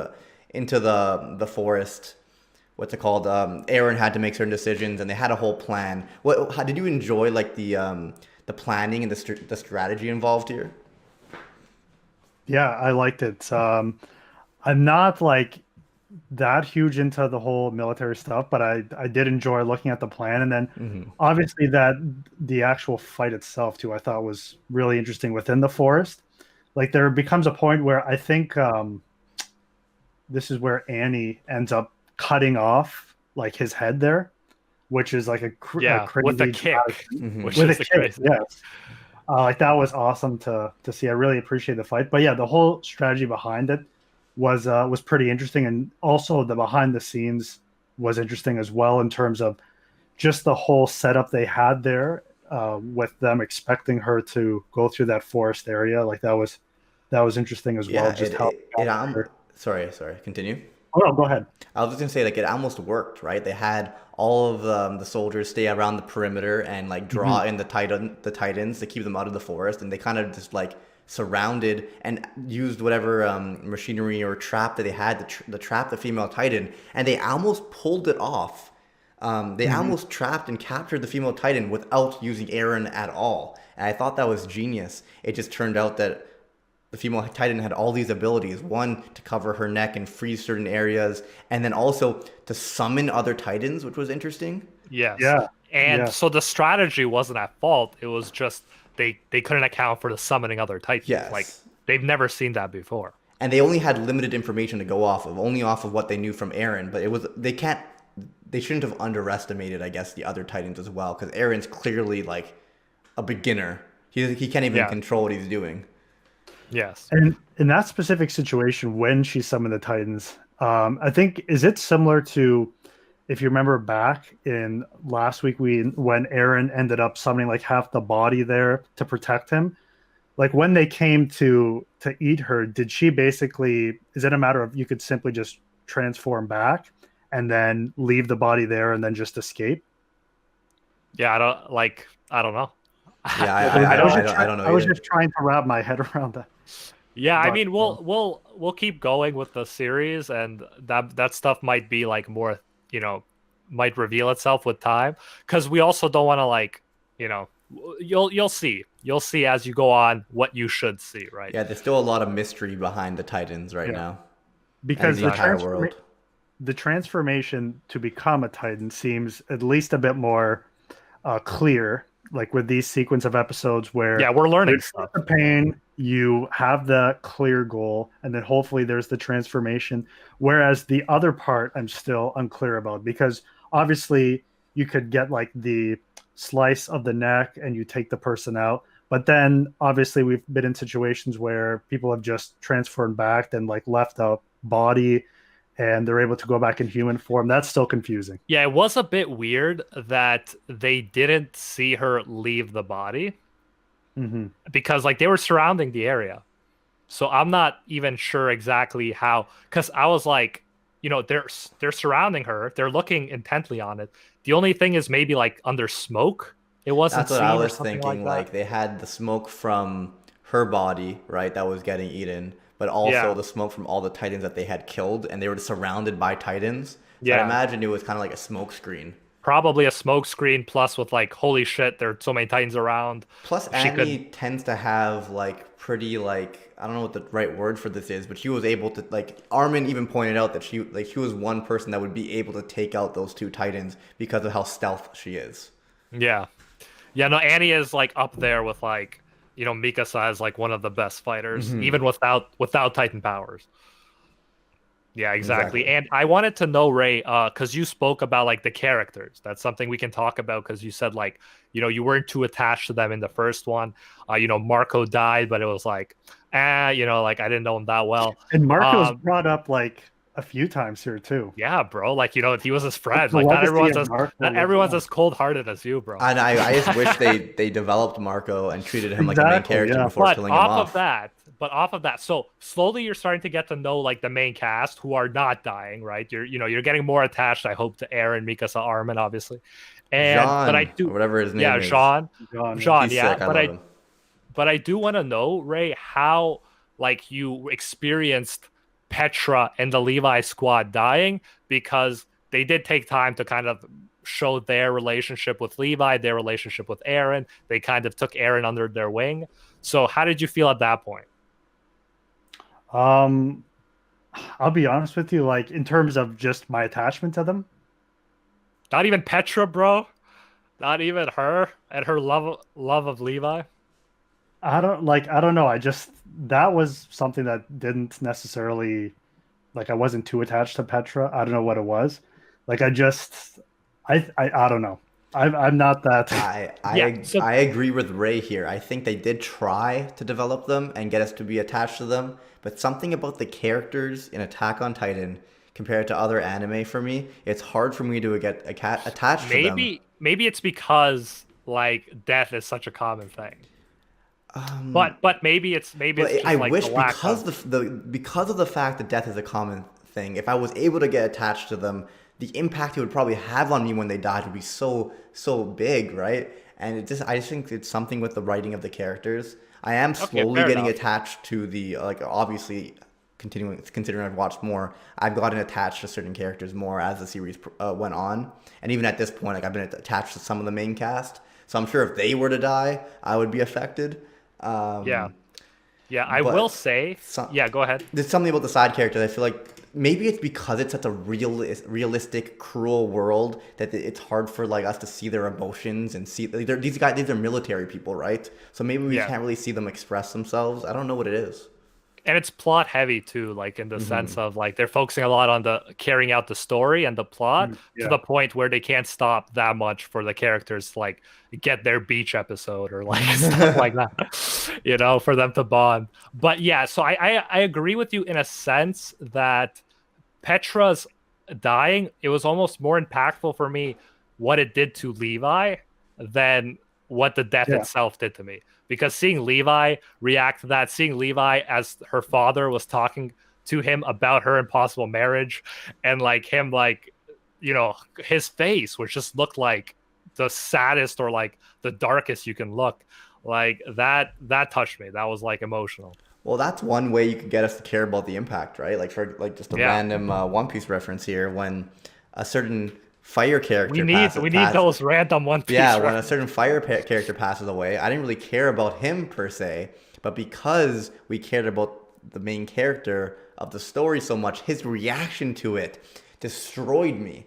the forest, what's it called? Eren had to make certain decisions, and they had a whole plan. How did you enjoy like the planning and the strategy involved here? Yeah, I liked it. I'm not like that huge into the whole military stuff, but I did enjoy looking at the plan, and then obviously that the actual fight itself too, I thought was really interesting within the forest. Like there becomes a point where I think this is where Annie ends up cutting off like his head there, which is like a Yeah, crazy with a kick, which with a is the kick. crazy. Yes, like that was awesome to see. I really appreciate the fight, but yeah, the whole strategy behind it was pretty interesting, and also the behind the scenes was interesting as well in terms of just the whole setup they had there with them expecting her to go through that forest area. Like that was interesting as well. Yeah, Just how sorry, continue. oh no, go ahead. I was just gonna say like it almost worked, right? They had all of the soldiers stay around the perimeter and like draw in the titans to keep them out of the forest, and they kind of just like surrounded and used whatever machinery or trap that they had to trap the female titan, and they almost pulled it off. They almost trapped and captured the female titan without using Eren at all, and I thought that was genius. It just turned out that the female titan had all these abilities, one to cover her neck and freeze certain areas, and then also to summon other titans, which was interesting. Yes. Yeah, And yeah. so the strategy wasn't at fault. It was just they couldn't account for the summoning other titans. Yes. Like they've never seen that before. And they only had limited information to go off of, only off of what they knew from Eren, but they shouldn't have underestimated, I guess, the other titans as well, because Eren's clearly like a beginner. He can't even control what he's doing. Yes. And in that specific situation, when she summoned the Titans, I think is it similar to if you remember back in last week when Eren ended up summoning like half the body there to protect him. Like when they came to eat her, did she basically? Is it a matter of you could simply just transform back and then leave the body there and then just escape? Yeah, I don't know. Yeah, I don't know I was either. just trying to wrap my head around that. Yeah, I But, mean we'll keep going with the series, and that stuff might be like more, might reveal itself with time, because we also don't want to like, you'll see as you go on what you should see, right? Yeah, there's still a lot of mystery behind the titans right Yeah. now, and because the entire world. the transformation to become a Titan seems at least a bit more clear, like with these sequence of episodes where Yeah, we're learning there's stuff. the pain, you have the clear goal, and then hopefully there's the transformation. Whereas the other part, I'm still unclear about, because obviously you could get like the slice of the neck and you take the person out. But then obviously we've been in situations where people have just transformed back and like left a body and they're able to go back in human form. That's still confusing. Yeah, it was a bit weird that they didn't see her leave the body, Hmm. because like they were surrounding the area. So I'm not even sure exactly how, because I was like, they're surrounding her, they're looking intently on it. The only thing is maybe like under smoke, it wasn't That's what seen I or was something thinking. like Like that. they had the smoke from her body, right, that was getting eaten, but also Yeah. the smoke from all the titans that they had killed, and they were surrounded by titans. So I Yeah. imagine it was kind of like a smoke screen. probably a smoke screen plus with like, holy shit, there are so many Titans around. Plus, She could, Annie tends to have like pretty like I don't know what the right word for this is, but she was able to like Armin even pointed out that she was one person that would be able to take out those two Titans because of how stealth she is. yeah. Yeah, no, Annie is like up there with like, Mikasa as like one of the best fighters, Hmm. even without Titan powers. Yeah, exactly. Exactly. And I wanted to know, Ray, because you spoke about like the characters. That's something we can talk about because you said like, you weren't too attached to them in the first one. Marco died, but it was like, like I didn't know him that well. And Marco's Um, brought up like a few times here too. yeah, bro. Like, he was his Like friend. the Like legacy of Marco. not everyone's as cold-hearted as you, bro. And I just wish they developed Marco and treated him like a main Exactly, character yeah. before But killing him off off. of that, so slowly you're starting to get to know like the main cast who are not dying, right? You're getting more attached, I hope, to Eren, Mikasa, Armin, obviously. But I Jean, or do, whatever his yeah, name is. Jean, John, yeah. Jean, He's yeah. sick. I love him. But I do want to know, Ray, how like you experienced Petra and the Levi squad dying because they did take time to kind of show their relationship with Levi, their relationship with Eren. They kind of took Eren under their wing. So how did you feel at that point? Um, I'll be honest with you, like in terms of just my attachment to them, Not even Petra, bro. Not even her and her love of Levi. I don't know. I just that was something that didn't necessarily like I wasn't too attached to Petra. I don't know what it was. Like I don't know. I'm not that. Yeah. So I agree with Ray here. I think they did try to develop them and get us to be attached to them, but something about the characters in Attack on Titan compared to other anime for me, it's hard for me to get attached to them. maybe it's because like death is such a common thing. But maybe But it's I just like wish the lack because of because of the fact that death is a common thing, if I was able to get attached to them, the impact it would probably have on me when they died would be so big, right? And I just think it's something with the writing of the characters. I am okay, slowly fair getting enough. attached to the like obviously continuing considering I've watched more, I've gotten attached to certain characters more as the series went on, and even at this point, like I've been attached to some of the main cast. So I'm sure if they were to die, I would be affected. Yeah. Um, Yeah, I will but say, some, yeah, go ahead. there's something about the side characters. I feel like maybe it's because it's such a realistic, cruel world that it's hard for like us to see their emotions and see like, these are military people, right? So maybe we Yeah. can't really see them express themselves. I don't know what it is. And it's plot heavy too, like in the sense Hmm. of like they're focusing a lot on the carrying out the story and the plot to Yeah. the point where they can't stop that much for the characters to like get their beach episode or like stuff like that, for them to bond. But yeah, so I agree with you in a sense that Petra's dying, it was almost more impactful for me what it did to Levi than what the death Yeah. itself did to me. Because seeing Levi react to that, seeing Levi as her father was talking to him about her impossible marriage, and like him, like, his face, which just looked like the saddest or like the darkest you can look, like that touched me. That was like emotional. Well, that's one way you could get us to care about the impact, right? Like for like just a Yeah. random One Piece reference here, when a certain fire We character need we need those random One Piece. yeah, when a certain character passes away, I didn't really care about him per se, but because we cared about the main character of the story so much, his reaction to it destroyed me,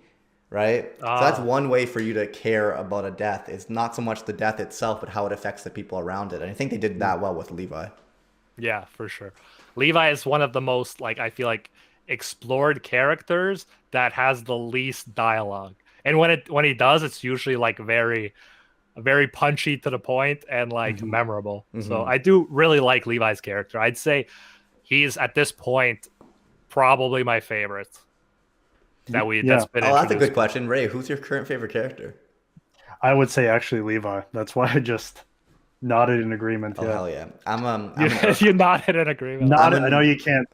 right? So that's Ah, one way for you to care about a death. It's not so much the death itself, but how it affects the people around it. And I think they did that well with Levi. yeah, for sure. Levi is one of the most like I feel like explored characters that has the least dialogue. And when he does, it's usually like very punchy to the point and like Mhm. memorable. So Hmm. I do really like Levi's character. I'd say he's at this point probably my favorite Yeah. that's been Oh, that's a introduced. good question. Ray, who's your current favorite character? I would say actually Levi. That's why I just nodded in agreement. Oh, Yeah. hell yeah. I'm You, an you nodded in agreement. Not. I'm I know an you can't.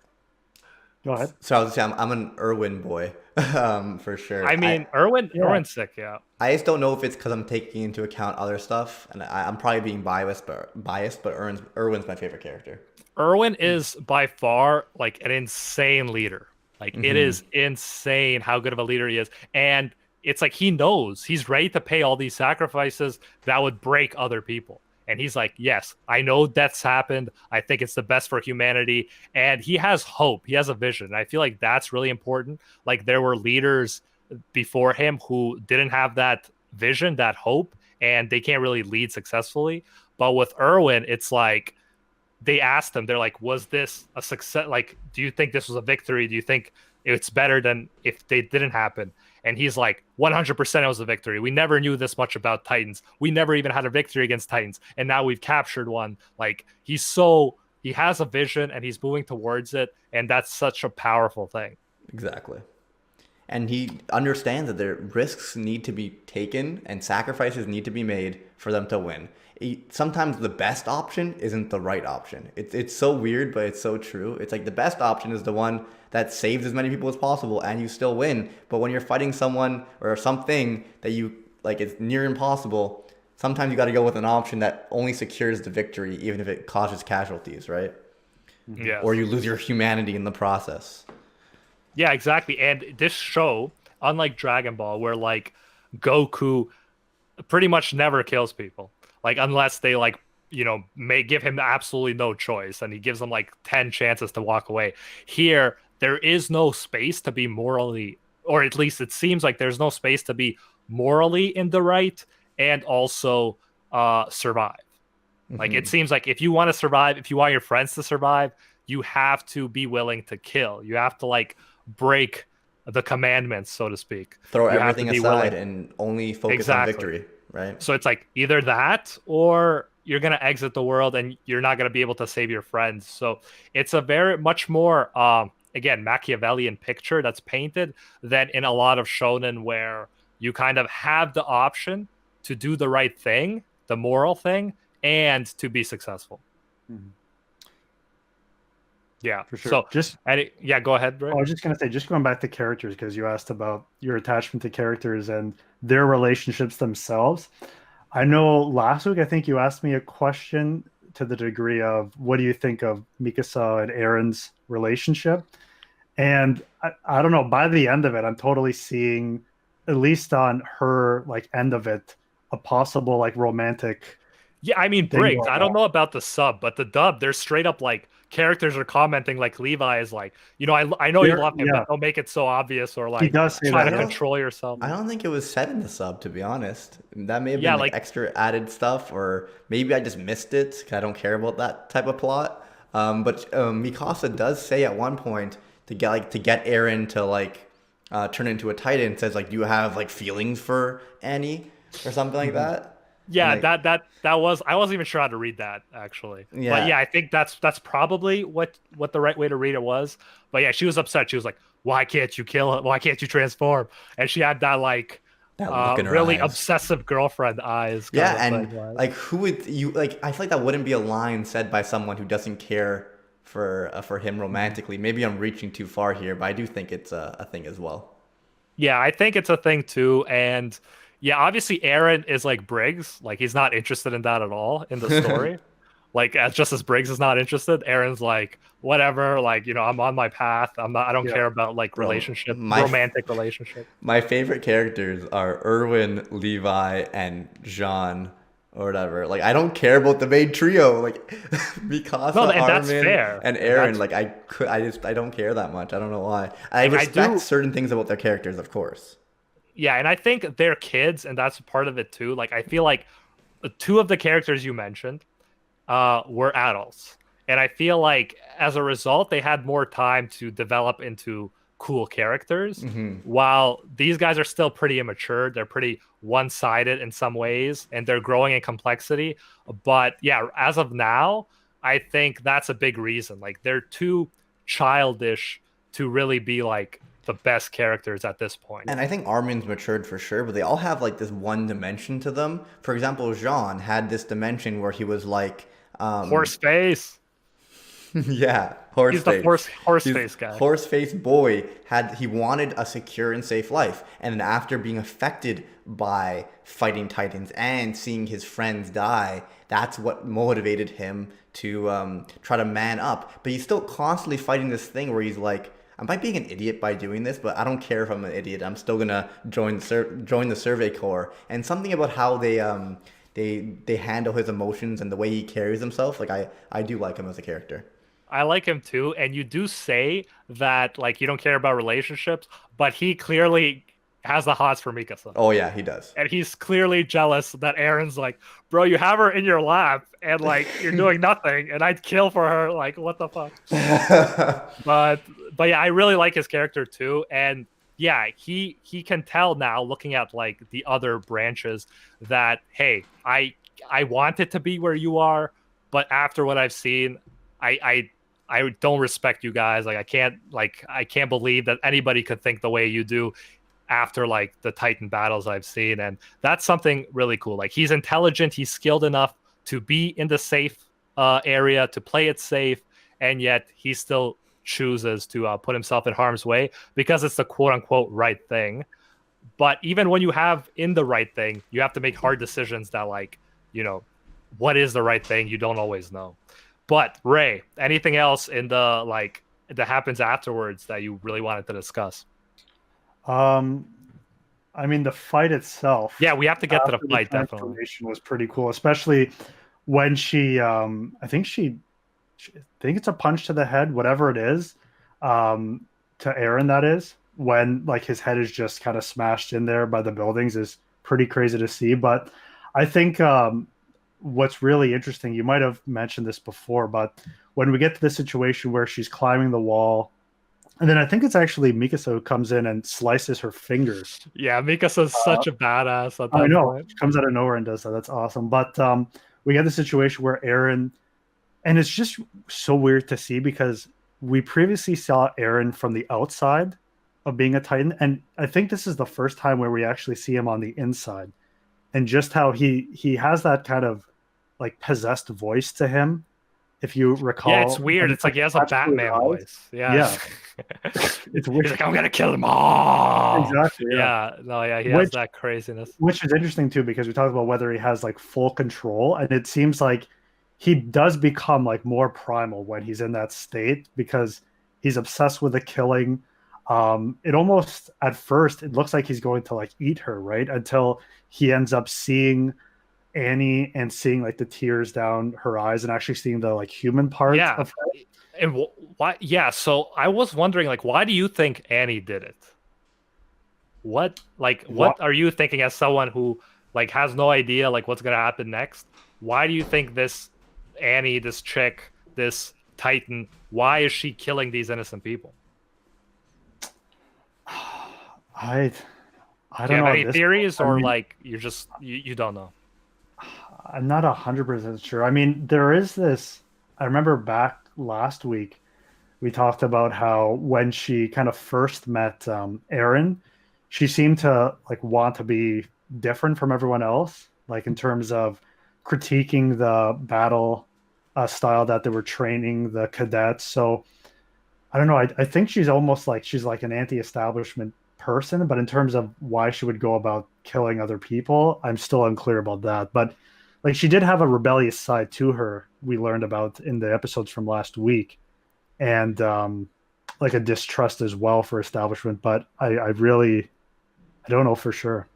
Go ahead. so I was gonna say I'm an Irwin boy, for sure. I mean, Irwin, Yeah. Irwin's sick, yeah. I just don't know if it's because I'm taking into account other stuff, and I'm probably being biased, but Irwin's my favorite character. Irwin is by far like an insane leader. Like it Hmm. is insane how good of a leader he is. And it's like he knows he's ready to pay all these sacrifices that would break other people. And he's like, yes, I know death's happened. I think it's the best for humanity. And he has hope. He has a vision. And I feel like that's really important. Like there were leaders before him who didn't have that vision, that hope, and they can't really lead successfully. But with Erwin, it's like they asked him, they're like, was this a success? Like, do you think this was a victory? Do you think it's better than if they didn't happen? And he's like, 100% it was a victory. We never knew this much about Titans. We never even had a victory against Titans. And now we've captured one. Like, he has a vision and he's moving towards it. And that's such a powerful thing. Exactly. And he understands that their risks need to be taken and sacrifices need to be made for them to win. Sometimes the best option isn't the right option. It's so weird, but it's so true. It's like the best option is the one that saves as many people as possible and you still win. But when you're fighting someone or something that you like, it's near impossible, sometimes you got to go with an option that only secures the victory, even if it causes casualties, right? Yeah. Or you lose your humanity in the process. Yeah, exactly. And this show, unlike Dragon Ball, where like Goku pretty much never kills people, like unless they like, may give him absolutely no choice and he gives them like 10 chances to walk away. Here, there is no space to be morally, or at least it seems like there's no space to be morally in the right and also survive. Like it seems like if you want to survive, if you want your friends to survive, you have to be willing to kill. You have to like break the commandments, so to speak. Throw you everything aside and only focus on victory, right? So it's like either that or you're going to exit the world and you're not going to be able to save your friends. So it's a very much more, again, Machiavellian picture that's painted than in a lot of shonen where you kind of have the option to do the right thing, the moral thing, and to be successful. Mm-hmm. Yeah, for sure. So go ahead, Rick. I was just gonna say, just going back to characters, because you asked about your attachment to characters and their relationships themselves. I know last week, I think you asked me a question to the degree of what do you think of Mikasa and Eren's relationship? And I don't know, by the end of it, I'm totally seeing, at least on her like end of it, a possible like romantic. Yeah, I mean, Briggs, I don't know about the sub, but the dub, there's straight up like characters are commenting like Levi is like, I know you love him, but don't make it so obvious or like he does try to control yourself. I don't think it was said in the sub, to be honest. That may have been like extra added stuff, or maybe I just missed it because I don't care about that type of plot. But Mikasa does say at one point to get Eren to like turn into a Titan, says like, do you have like feelings for Annie or something like that? Yeah, like, that was, I wasn't even sure how to read that actually. Yeah. But yeah, I think that's probably what the right way to read it was. But yeah, she was upset. She was like, why can't you kill him? Why can't you transform? And she had that like that really obsessive girlfriend eyes. Yeah, and like who would you like? I feel like that wouldn't be a line said by someone who doesn't care for him romantically. Maybe I'm reaching too far here, but I do think it's a thing as well. Yeah, I think it's a thing too, and yeah, obviously Eren is like Briggs, like he's not interested in that at all in the story. Like just as Briggs is not interested, Eren's like whatever, like I'm on my path. I don't care about like romantic relationship. My favorite characters are Erwin, Levi, and Jean or whatever. Like I don't care about the main trio, like Mikasa, Armin, and Eren. Like I don't care that much. I don't know why. I respect certain things about their characters, of course. Yeah, and I think they're kids, and that's part of it too. Like I feel like two of the characters you mentioned were adults, and I feel like as a result they had more time to develop into cool characters, while these guys are still pretty immature. They're pretty one-sided in some ways, and they're growing in complexity. But yeah, as of now, I think that's a big reason. Like they're too childish to really be like the best characters at this point. And I think Armin's matured for sure, but they all have like this one dimension to them. For example, Jean had this dimension where he was like horse face. Yeah, horse He's face. The horse face guy. Horse face boy he wanted a secure and safe life. And then after being affected by fighting Titans and seeing his friends die, that's what motivated him to try to man up. But he's still constantly fighting this thing where he's like, I might be an idiot by doing this, but I don't care if I'm an idiot. I'm still gonna join the Survey Corps. And something about how they handle his emotions and the way he carries himself, like I do like him as a character. I like him too, and you do say that like you don't care about relationships, but he clearly has the hots for Mikasa. Oh yeah, he does. And he's clearly jealous that Aaron's like, bro, you have her in your lap and like you're doing nothing, and I'd kill for her. Like, what the fuck? But but yeah, I really like his character too, and yeah, he can tell now, looking at like the other branches, that hey, I want it to be where you are, but after what I've seen, I don't respect you guys. Like I can't believe that anybody could think the way you do after like the Titan battles I've seen, and that's something really cool. Like he's intelligent, he's skilled enough to be in the safe area, to play it safe, and yet he still chooses to put himself in harm's way because it's the quote unquote right thing. But even when you have in the right thing, you have to make hard decisions that like, you know, what is the right thing? You don't always know. But Ray, anything else in the like that happens afterwards that you really wanted to discuss? I mean, the fight itself. Yeah, we have to get to the after fight, definitely. transformation was pretty cool, especially when she, I think it's a punch to the head, whatever it is, to Eren. That is when like his head is just kind of smashed in there by the buildings is pretty crazy to see. But I think what's really interesting, you might have mentioned this before, but when we get to the situation where she's climbing the wall. And then I think it's actually Mikasa who comes in and slices her fingers. Yeah, Mikasa's such a badass at that I know. point. She comes out of nowhere and does that. That's awesome. But we get the situation where Eren, and it's just so weird to see because we previously saw Eren from the outside of being a Titan. And I think this is the first time where we actually see him on the inside. And just how he has that kind of like possessed voice to him. If you recall. Yeah, it's weird. It's like he has a Batman voice. Yeah. It's weird. He's like, I'm gonna kill them all. Exactly. Yeah. No, yeah, he has that craziness. Which is interesting too, because we talked about whether he has like full control, and it seems like he does become like more primal when he's in that state because he's obsessed with the killing. It almost at first it looks like he's going to like eat her, right? Until he ends up seeing Annie and seeing like the tears down her eyes and actually seeing the like human part of her. And why? Yeah, so I was wondering, like, why do you think Annie did it? What are you thinking as someone who like has no idea like what's gonna happen next? Why do you think this Annie, this chick, this Titan, why is she killing these innocent people? I don't know. Any theories, or like you don't know? I'm not 100% sure. I mean, there is this. I remember back last week, we talked about how when she kind of first met Eren, she seemed to like want to be different from everyone else, like in terms of critiquing the battle style that they were training the cadets. So I don't know. I think she's almost like she's like an anti-establishment person, but in terms of why she would go about killing other people, I'm still unclear about that. But like she did have a rebellious side to her, we learned about in the episodes from last week, and like a distrust as well for establishment. But I don't know for sure.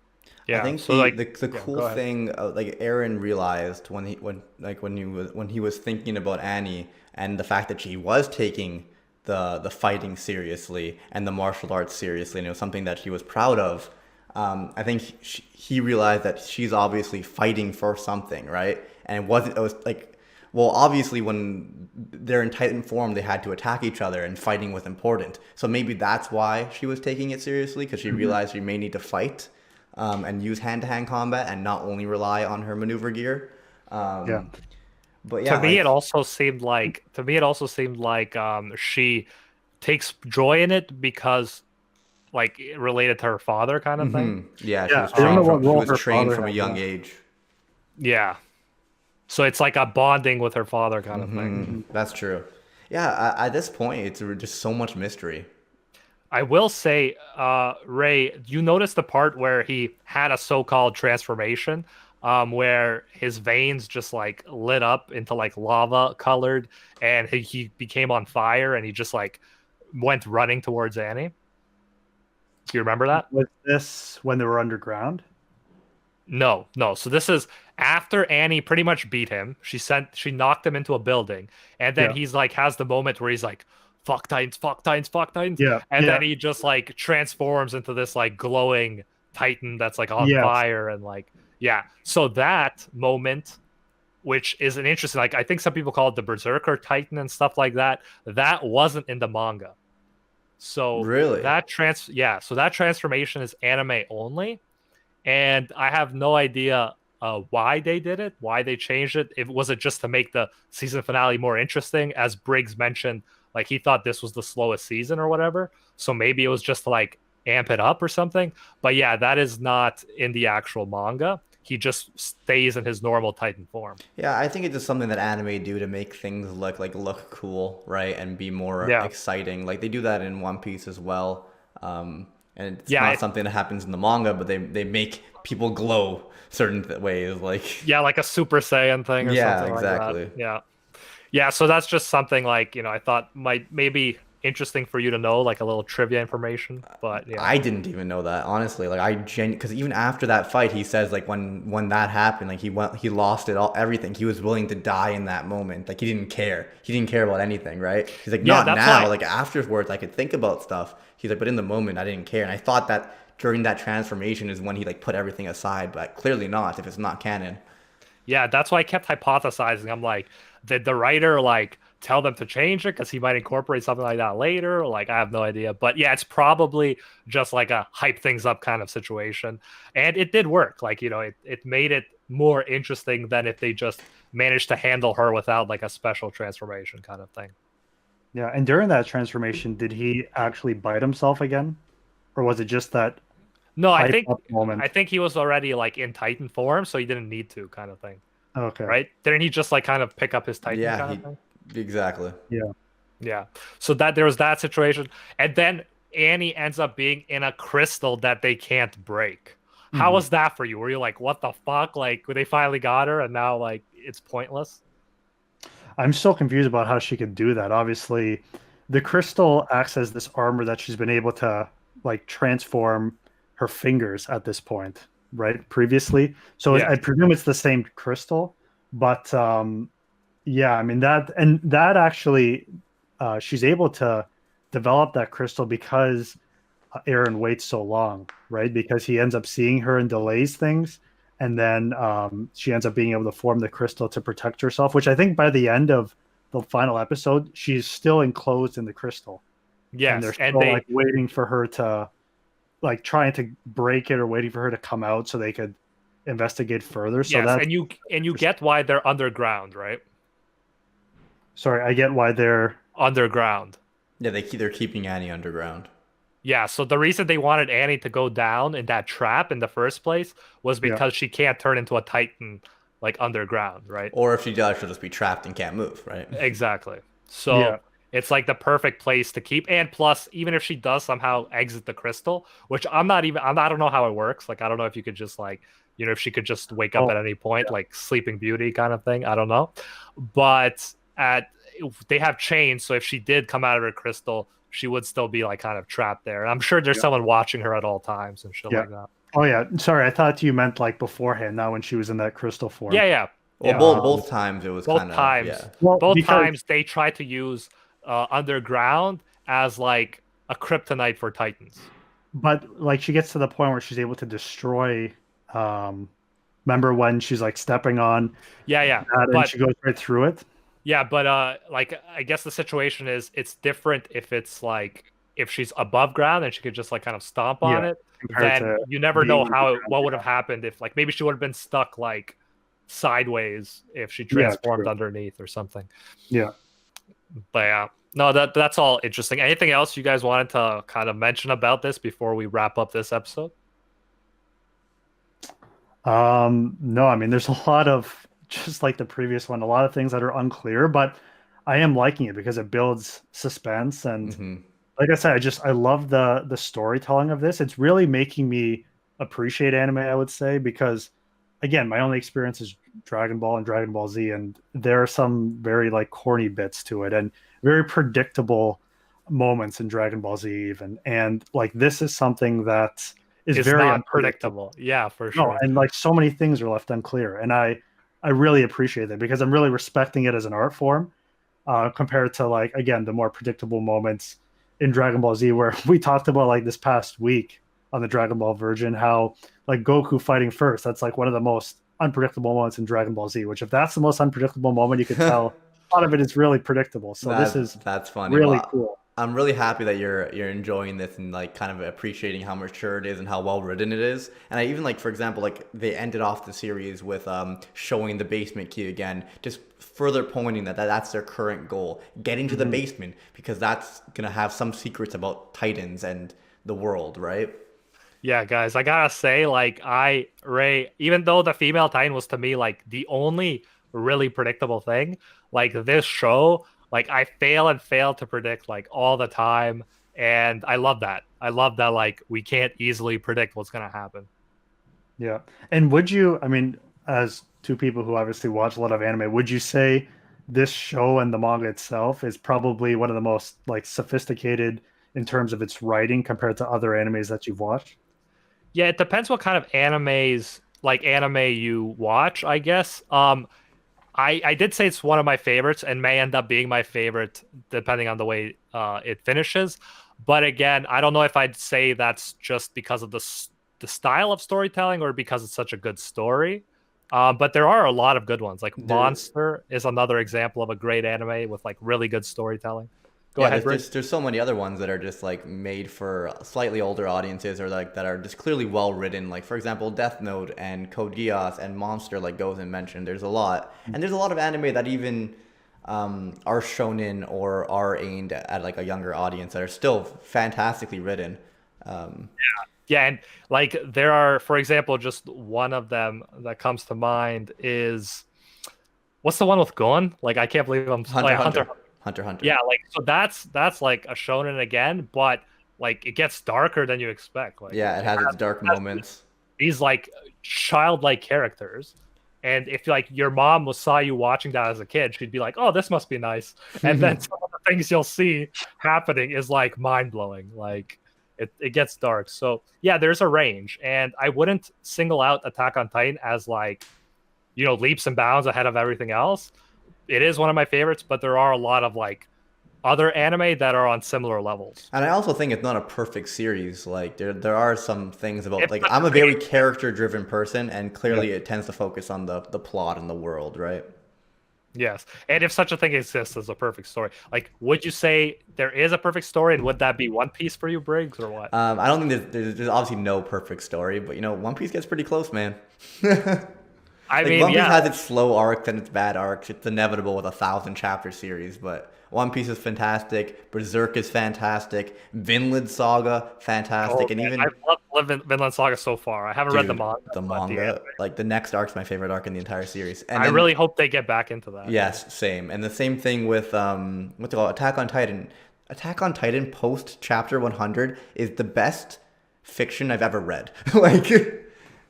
Yeah, I think so. The cool thing, like Eren realized when he was thinking about Annie and the fact that she was taking the fighting seriously and the martial arts seriously, and it was something that he was proud of. I think he realized that she's obviously fighting for something, right? And it was like, well, obviously when they're in Titan form, they had to attack each other, and fighting was important. So maybe that's why she was taking it seriously, because she realized she may need to fight and use hand-to-hand combat and not only rely on her maneuver gear. But yeah, to me, it also seemed like she takes joy in it because like related to her father kind of thing. Yeah, she was trained from a young age. Yeah. So it's like a bonding with her father kind of thing. That's true. Yeah, at this point, it's just so much mystery. I will say, Ray, you noticed the part where he had a so-called transformation, where his veins just like lit up into like lava colored, and he became on fire, and he just like went running towards Annie. Do you remember that? Was this when they were underground? No, no. So this is after Annie pretty much beat him. She knocked him into a building, and then Yeah. he's like has the moment where he's like, "Fuck Titans, fuck Titans, fuck Titans," Yeah. and Yeah. then he just like transforms into this like glowing Titan that's like on Yes. fire and like yeah. So that moment, which is an interesting, like I think some people call it the Berserker Titan and stuff like that. That wasn't in the manga. So Really? so that transformation is anime only, and I have no idea why they did it, why they changed it. If was it just to make the season finale more interesting, as Briggs mentioned, like he thought this was the slowest season or whatever. So maybe it was just to like amp it up or something. But yeah, that is not in the actual manga. He just stays in his normal Titan form. Yeah, I think it's just something that anime do to make things look cool, right, and be more Yeah, exciting. Like they do that in One Piece as well. And it's yeah, not something that happens in the manga, but they make people glow certain ways. Like, yeah, like a Super Saiyan thing or yeah, something like exactly. that. Yeah. Yeah, so that's just something like, I thought might maybe interesting for you to know, like a little trivia information. But yeah. I didn't even know that, honestly. Like because even after that fight, he says like when that happened, like he lost it all, everything. He was willing to die in that moment. Like he didn't care. He didn't care about anything, right? He's like, Yeah, not that's now. why. Like afterwards, I could think about stuff. He's like, but in the moment, I didn't care. And I thought that during that transformation is when he like put everything aside, but clearly not. If it's not canon. Yeah, that's why I kept hypothesizing. I'm like, did the writer like tell them to change it because he might incorporate something like that later? Like, I have no idea. But yeah, it's probably just like a hype things up kind of situation. And it did work. Like, it made it more interesting than if they just managed to handle her without like a special transformation kind of thing. Yeah. And during that transformation, did he actually bite himself again, or was it just that No, I hype think up moment? I think he was already like in Titan form, so he didn't need to kind of thing. Okay. Right? Didn't he just like kind of pick up his Titan Yeah, kind of he thing? exactly. Yeah. Yeah. So that there was that situation. And then Annie ends up being in a crystal that they can't break. How Mhm. was that for you? Were you like, what the fuck? Like, they finally got her and now like it's pointless? I'm still confused about how she could do that. Obviously, the crystal acts as this armor that she's been able to like transform her fingers at this point, right? Previously. So Yeah. I presume it's the same crystal, but yeah, I mean that actually she's able to develop that crystal because Eren waits so long, right? Because he ends up seeing her and delays things, and then she ends up being able to form the crystal to protect herself. Which I think by the end of the final episode, she's still enclosed in the crystal, and they're Yes. And still like waiting for her to, like, trying to break it or waiting for her to come out so they could investigate further. So yes, that's and you get why they're underground, right? sorry, I get why they're Underground. Yeah, they're keeping Annie underground. Yeah, so the reason they wanted Annie to go down in that trap in the first place was yeah because she can't turn into a Titan like underground, right? Or if she does, she'll just be trapped and can't move, right? Exactly. So yeah it's like the perfect place to keep. And plus, even if she does somehow exit the crystal, which I don't know how it works. Like, I don't know if you could just like, if she could just wake up oh at any point, yeah like Sleeping Beauty kind of thing. I don't know. But they have chains. So if she did come out of her crystal, she would still be like kind of trapped there. And I'm sure there's yeah someone watching her at all times and shit yeah. like that. Oh yeah, sorry, I thought you meant like beforehand, not when she was in that crystal form. Yeah, yeah. Well, Yeah. both times it was Both kind of times. yeah. Well, Both because times they try to use underground as like a kryptonite for Titans. but like she gets to the point where she's able to destroy um remember when she's like stepping on Yeah, yeah. that and But she goes right through it? like I guess the situation is it's different if it's like if she's above ground and she could just like kind of stomp on Yeah, it, compared then to you never being know underground. what would have happened if like maybe she would have been stuck like sideways if she Yeah, transformed true. underneath or something. Yeah. But yeah. No, that's all interesting. Anything else you guys wanted to kind of mention about this before we wrap up this episode? No, I mean, there's a lot of, just like the previous one, a lot of things that are unclear, but I am liking it because it builds suspense. And Hmm. like I said, I love the storytelling of this. It's really making me appreciate anime, I would say, because again, my only experience is Dragon Ball and Dragon Ball Z, and there are some very like corny bits to it and very predictable moments in Dragon Ball Z even, and like this is something that is It's very not unpredictable. predictable. Yeah, for No, sure. and like so many things are left unclear, and I really appreciate that because I'm really respecting it as an art form, compared to like again the more predictable moments in Dragon Ball Z, where we talked about like this past week on the Dragon Ball version how like Goku fighting first, that's like one of the most unpredictable moments in Dragon Ball Z. Which if that's the most unpredictable moment, you could tell a lot of it is really predictable. So this is That's funny. really Well, cool. I'm really happy that you're enjoying this and like kind of appreciating how mature it is and how well written it is. And I even like, for example, like they ended off the series with showing the basement key again, just further pointing that's their current goal, getting to the basement because that's gonna have some secrets about Titans and the world, right? Yeah, guys, I gotta say, like, Ray, even though the female Titan was to me like the only really predictable thing, like this show, like I fail and fail to predict like all the time. And I love that. I love that like we can't easily predict what's gonna happen. Yeah. And would you, I mean, as two people who obviously watch a lot of anime, would you say this show and the manga itself is probably one of the most like sophisticated in terms of its writing compared to other animes that you've watched? Yeah, it depends what kind of anime you watch, I guess. I did say it's one of my favorites and may end up being my favorite depending on the way it finishes. But again, I don't know if I'd say that's just because of the style of storytelling or because it's such a good story. But there are a lot of good ones. Like There, Monster is another example of a great anime with like really good storytelling. Go yeah, ahead, Brig. there's so many other ones that are just like made for slightly older audiences or like that are just clearly well written. Like for example, Death Note and Code Geass and Monster, like Gozen mentioned. There's a lot, and there's a lot of anime that even are shonen or are aimed at like a younger audience that are still fantastically written. Um, Yeah, and like there are, for example, just one of them that comes to mind is what's the one with Gon? Like I can't believe Hunter x Hunter. Hunter, Hunter x Hunter. Yeah, like so that's like a shonen again, but like it gets darker than you expect. Like Yeah, it has its dark has moments. these like childlike characters. And if like your mom saw you watching that as a kid, she'd be like, "Oh, this must be nice." And then some of the things you'll see happening is like mind blowing. Like it gets dark. So yeah, there's a range, and I wouldn't single out Attack on Titan as like leaps and bounds ahead of everything else. It is one of my favorites, but there are a lot of like other anime that are on similar levels. And I also think it's not a perfect series. Like there are some things about It's like not I'm a very great. character driven person, and Yeah. clearly it tends to focus on the plot and the world, right? Yes. And if such a thing exists as a perfect story, like, would you say there is a perfect story, and would that be One Piece for you, Briggs, or what? I don't think there's obviously no perfect story, but One Piece gets pretty close, man. I Like mean, One Piece yeah, has its slow arcs and its bad arcs. It's inevitable with a 1,000 chapter series, but One Piece is fantastic. Berserk is fantastic. Vinland Saga, oh fantastic, and man, even I've loved Vinland Saga so far. I haven't read the dude, manga, the but the manga, like the next arc's my favorite arc in the entire series. And I then really hope they get back into that. yes, same. And the same thing with what's it called? Attack on Titan. Attack on Titan post chapter 100 is the best fiction I've ever read. Like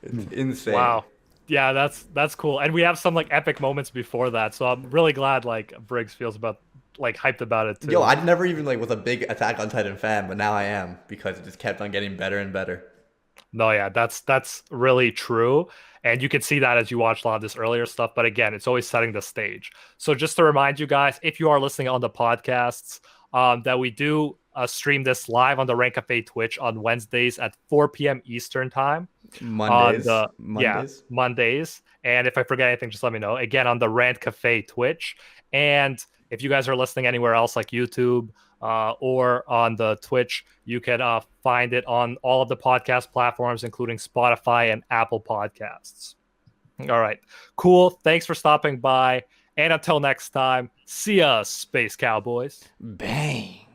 it's insane. Wow. Yeah, that's cool. And we have some like epic moments before that. So I'm really glad like Briggs feels about like hyped about it Yo, too. I never even like was a big Attack on Titan fan, but now I am because it just kept on getting better and better. No, yeah, that's really true. And you can see that as you watch a lot of this earlier stuff. But again, it's always setting the stage. So just to remind you guys, if you are listening on the podcasts, that we do stream this live on the Rank Cafe Twitch on Wednesdays at 4 p.m. Eastern time. On Mondays, the Mondays. Mondays. And if I forget anything, just let me know. Again, on the Rant Cafe Twitch. And if you guys are listening anywhere else like YouTube or on the Twitch, you can find it on all of the podcast platforms, including Spotify and Apple Podcasts. All right. Cool. Thanks for stopping by. And until next time, see ya, Space Cowboys. Bang.